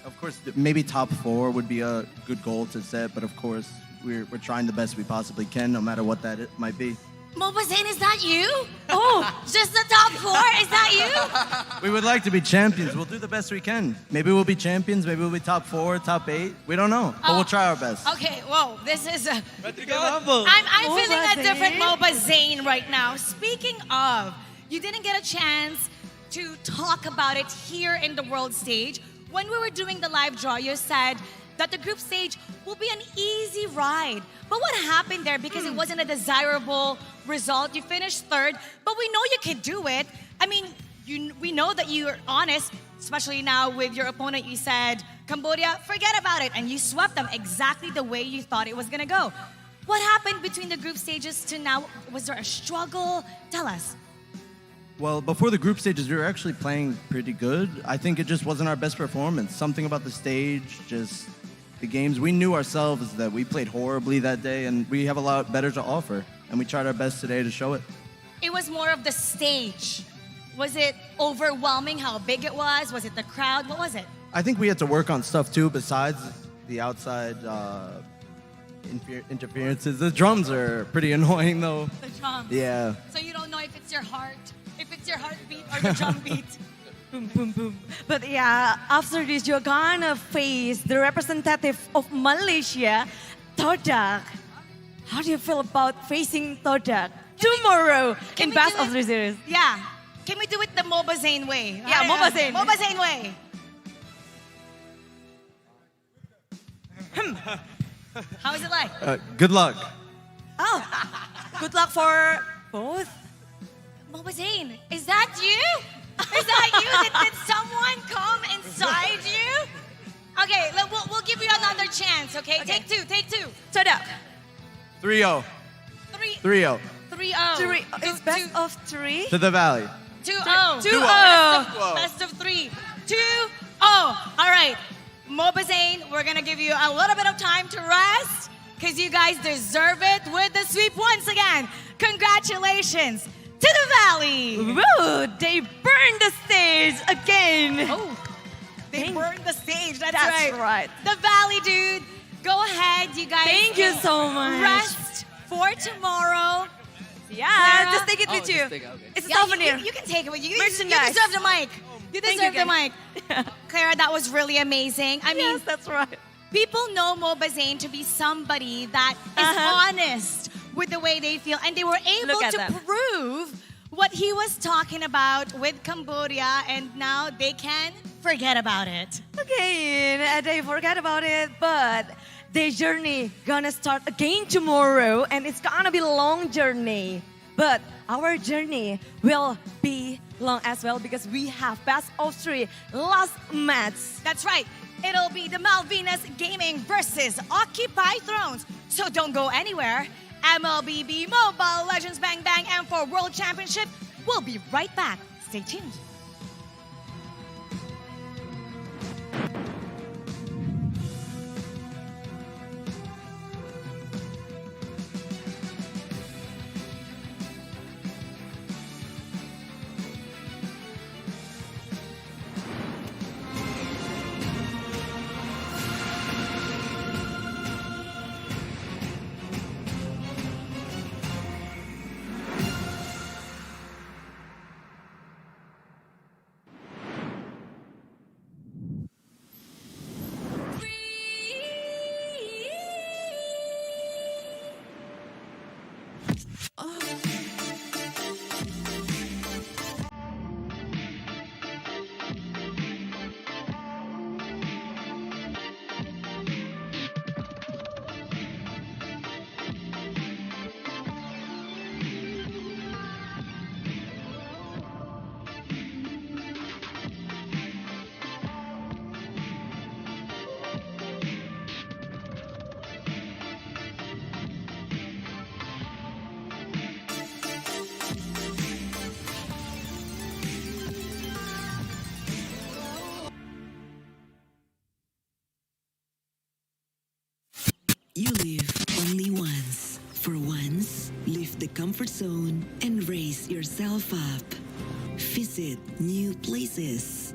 of course, maybe top 4 would be a good goal to set, but of course, we're trying the best we possibly can, no matter what that might be. Mobazin, is that you? Oh, just the top 4? Is that you? We would like to be champions. We'll do the best we can. Maybe we'll be champions, maybe we'll be top 4, top 8. We don't know, but we'll try our best. Okay, whoa, this is a... But to get humble. I'm feeling a Mobazin. different Mobazin right now. Speaking of, you didn't get a chance to talk about it here in the world stage. When we were doing the live draw, you said that the group stage will be an easy ride. But what happened there? Because it wasn't a desirable result. You finished 3rd, but we know you can do it. I mean, we know that you're honest, especially now with your opponent. You said Cambodia, forget about it. And you swept them exactly the way you thought it was gonna go. What happened between the group stages to now? Was there a struggle? Tell us. Well, before the group stages, we were actually playing pretty good. I think it just wasn't our best performance. Something about the stage, just the games. We knew ourselves that we played horribly that day, and we have a lot better to offer. And we tried our best today to show it. It was more of the stage. Was it overwhelming how big it was? Was it the crowd? What was it? I think we had to work on stuff too, besides the outside interferences. The drums are pretty annoying though. The drums. Yeah. So you don't know if it's your heart, if it's your heartbeat or the drum beat. Boom, boom, boom. But yeah, after this, you're gonna face the representative of Malaysia, Todak. How do you feel about facing Todak tomorrow in Best of 3 series? Yeah. Can we do it the Mobazane way? Yeah, Mobazane. Mobazane way. How is it like? Good luck. Oh, good luck for both. Mobazane, is that you? Is that you? Did someone come inside you? Okay, we'll give you another chance, okay? Take two. Todak. 3-0. 3-0. 3. It's best of 3. To the Valley. 2-0. 2-0. Best of 3. 2-0. All right. Mobazane, we're gonna give you a little bit of time to rest because you guys deserve it with the sweep once again. Congratulations to the Valley. Woo, they burned the stage again. Oh, they burned the stage. That's right. The Valley, dude. Go ahead, you guys. Thank you so much. Rest for tomorrow. Yeah, Clara? just take it with you. It's a souvenir. You can take it with you. You Merchandise. deserve the mic. You Thank deserve you, the mic. Clara, that was really amazing. I mean, Yes, that's right. people know Mobazane to be somebody that is honest with the way they feel, and they were able Look at to them. prove what he was talking about with Cambodia, and now they can forget about it. Okay, they forgot about it, but their journey gonna start again tomorrow, and it's gonna be a long journey. But our journey will be long as well because we have Best of 3 last match. That's right. It'll be the Malvinas Gaming versus Occupy Thrones. So don't go anywhere. Mlbb Mobile Legends Bang Bang and for World Championship, we'll be right back. Stay tuned. You live only once. For once, leave the comfort zone and raise yourself up. Visit new places.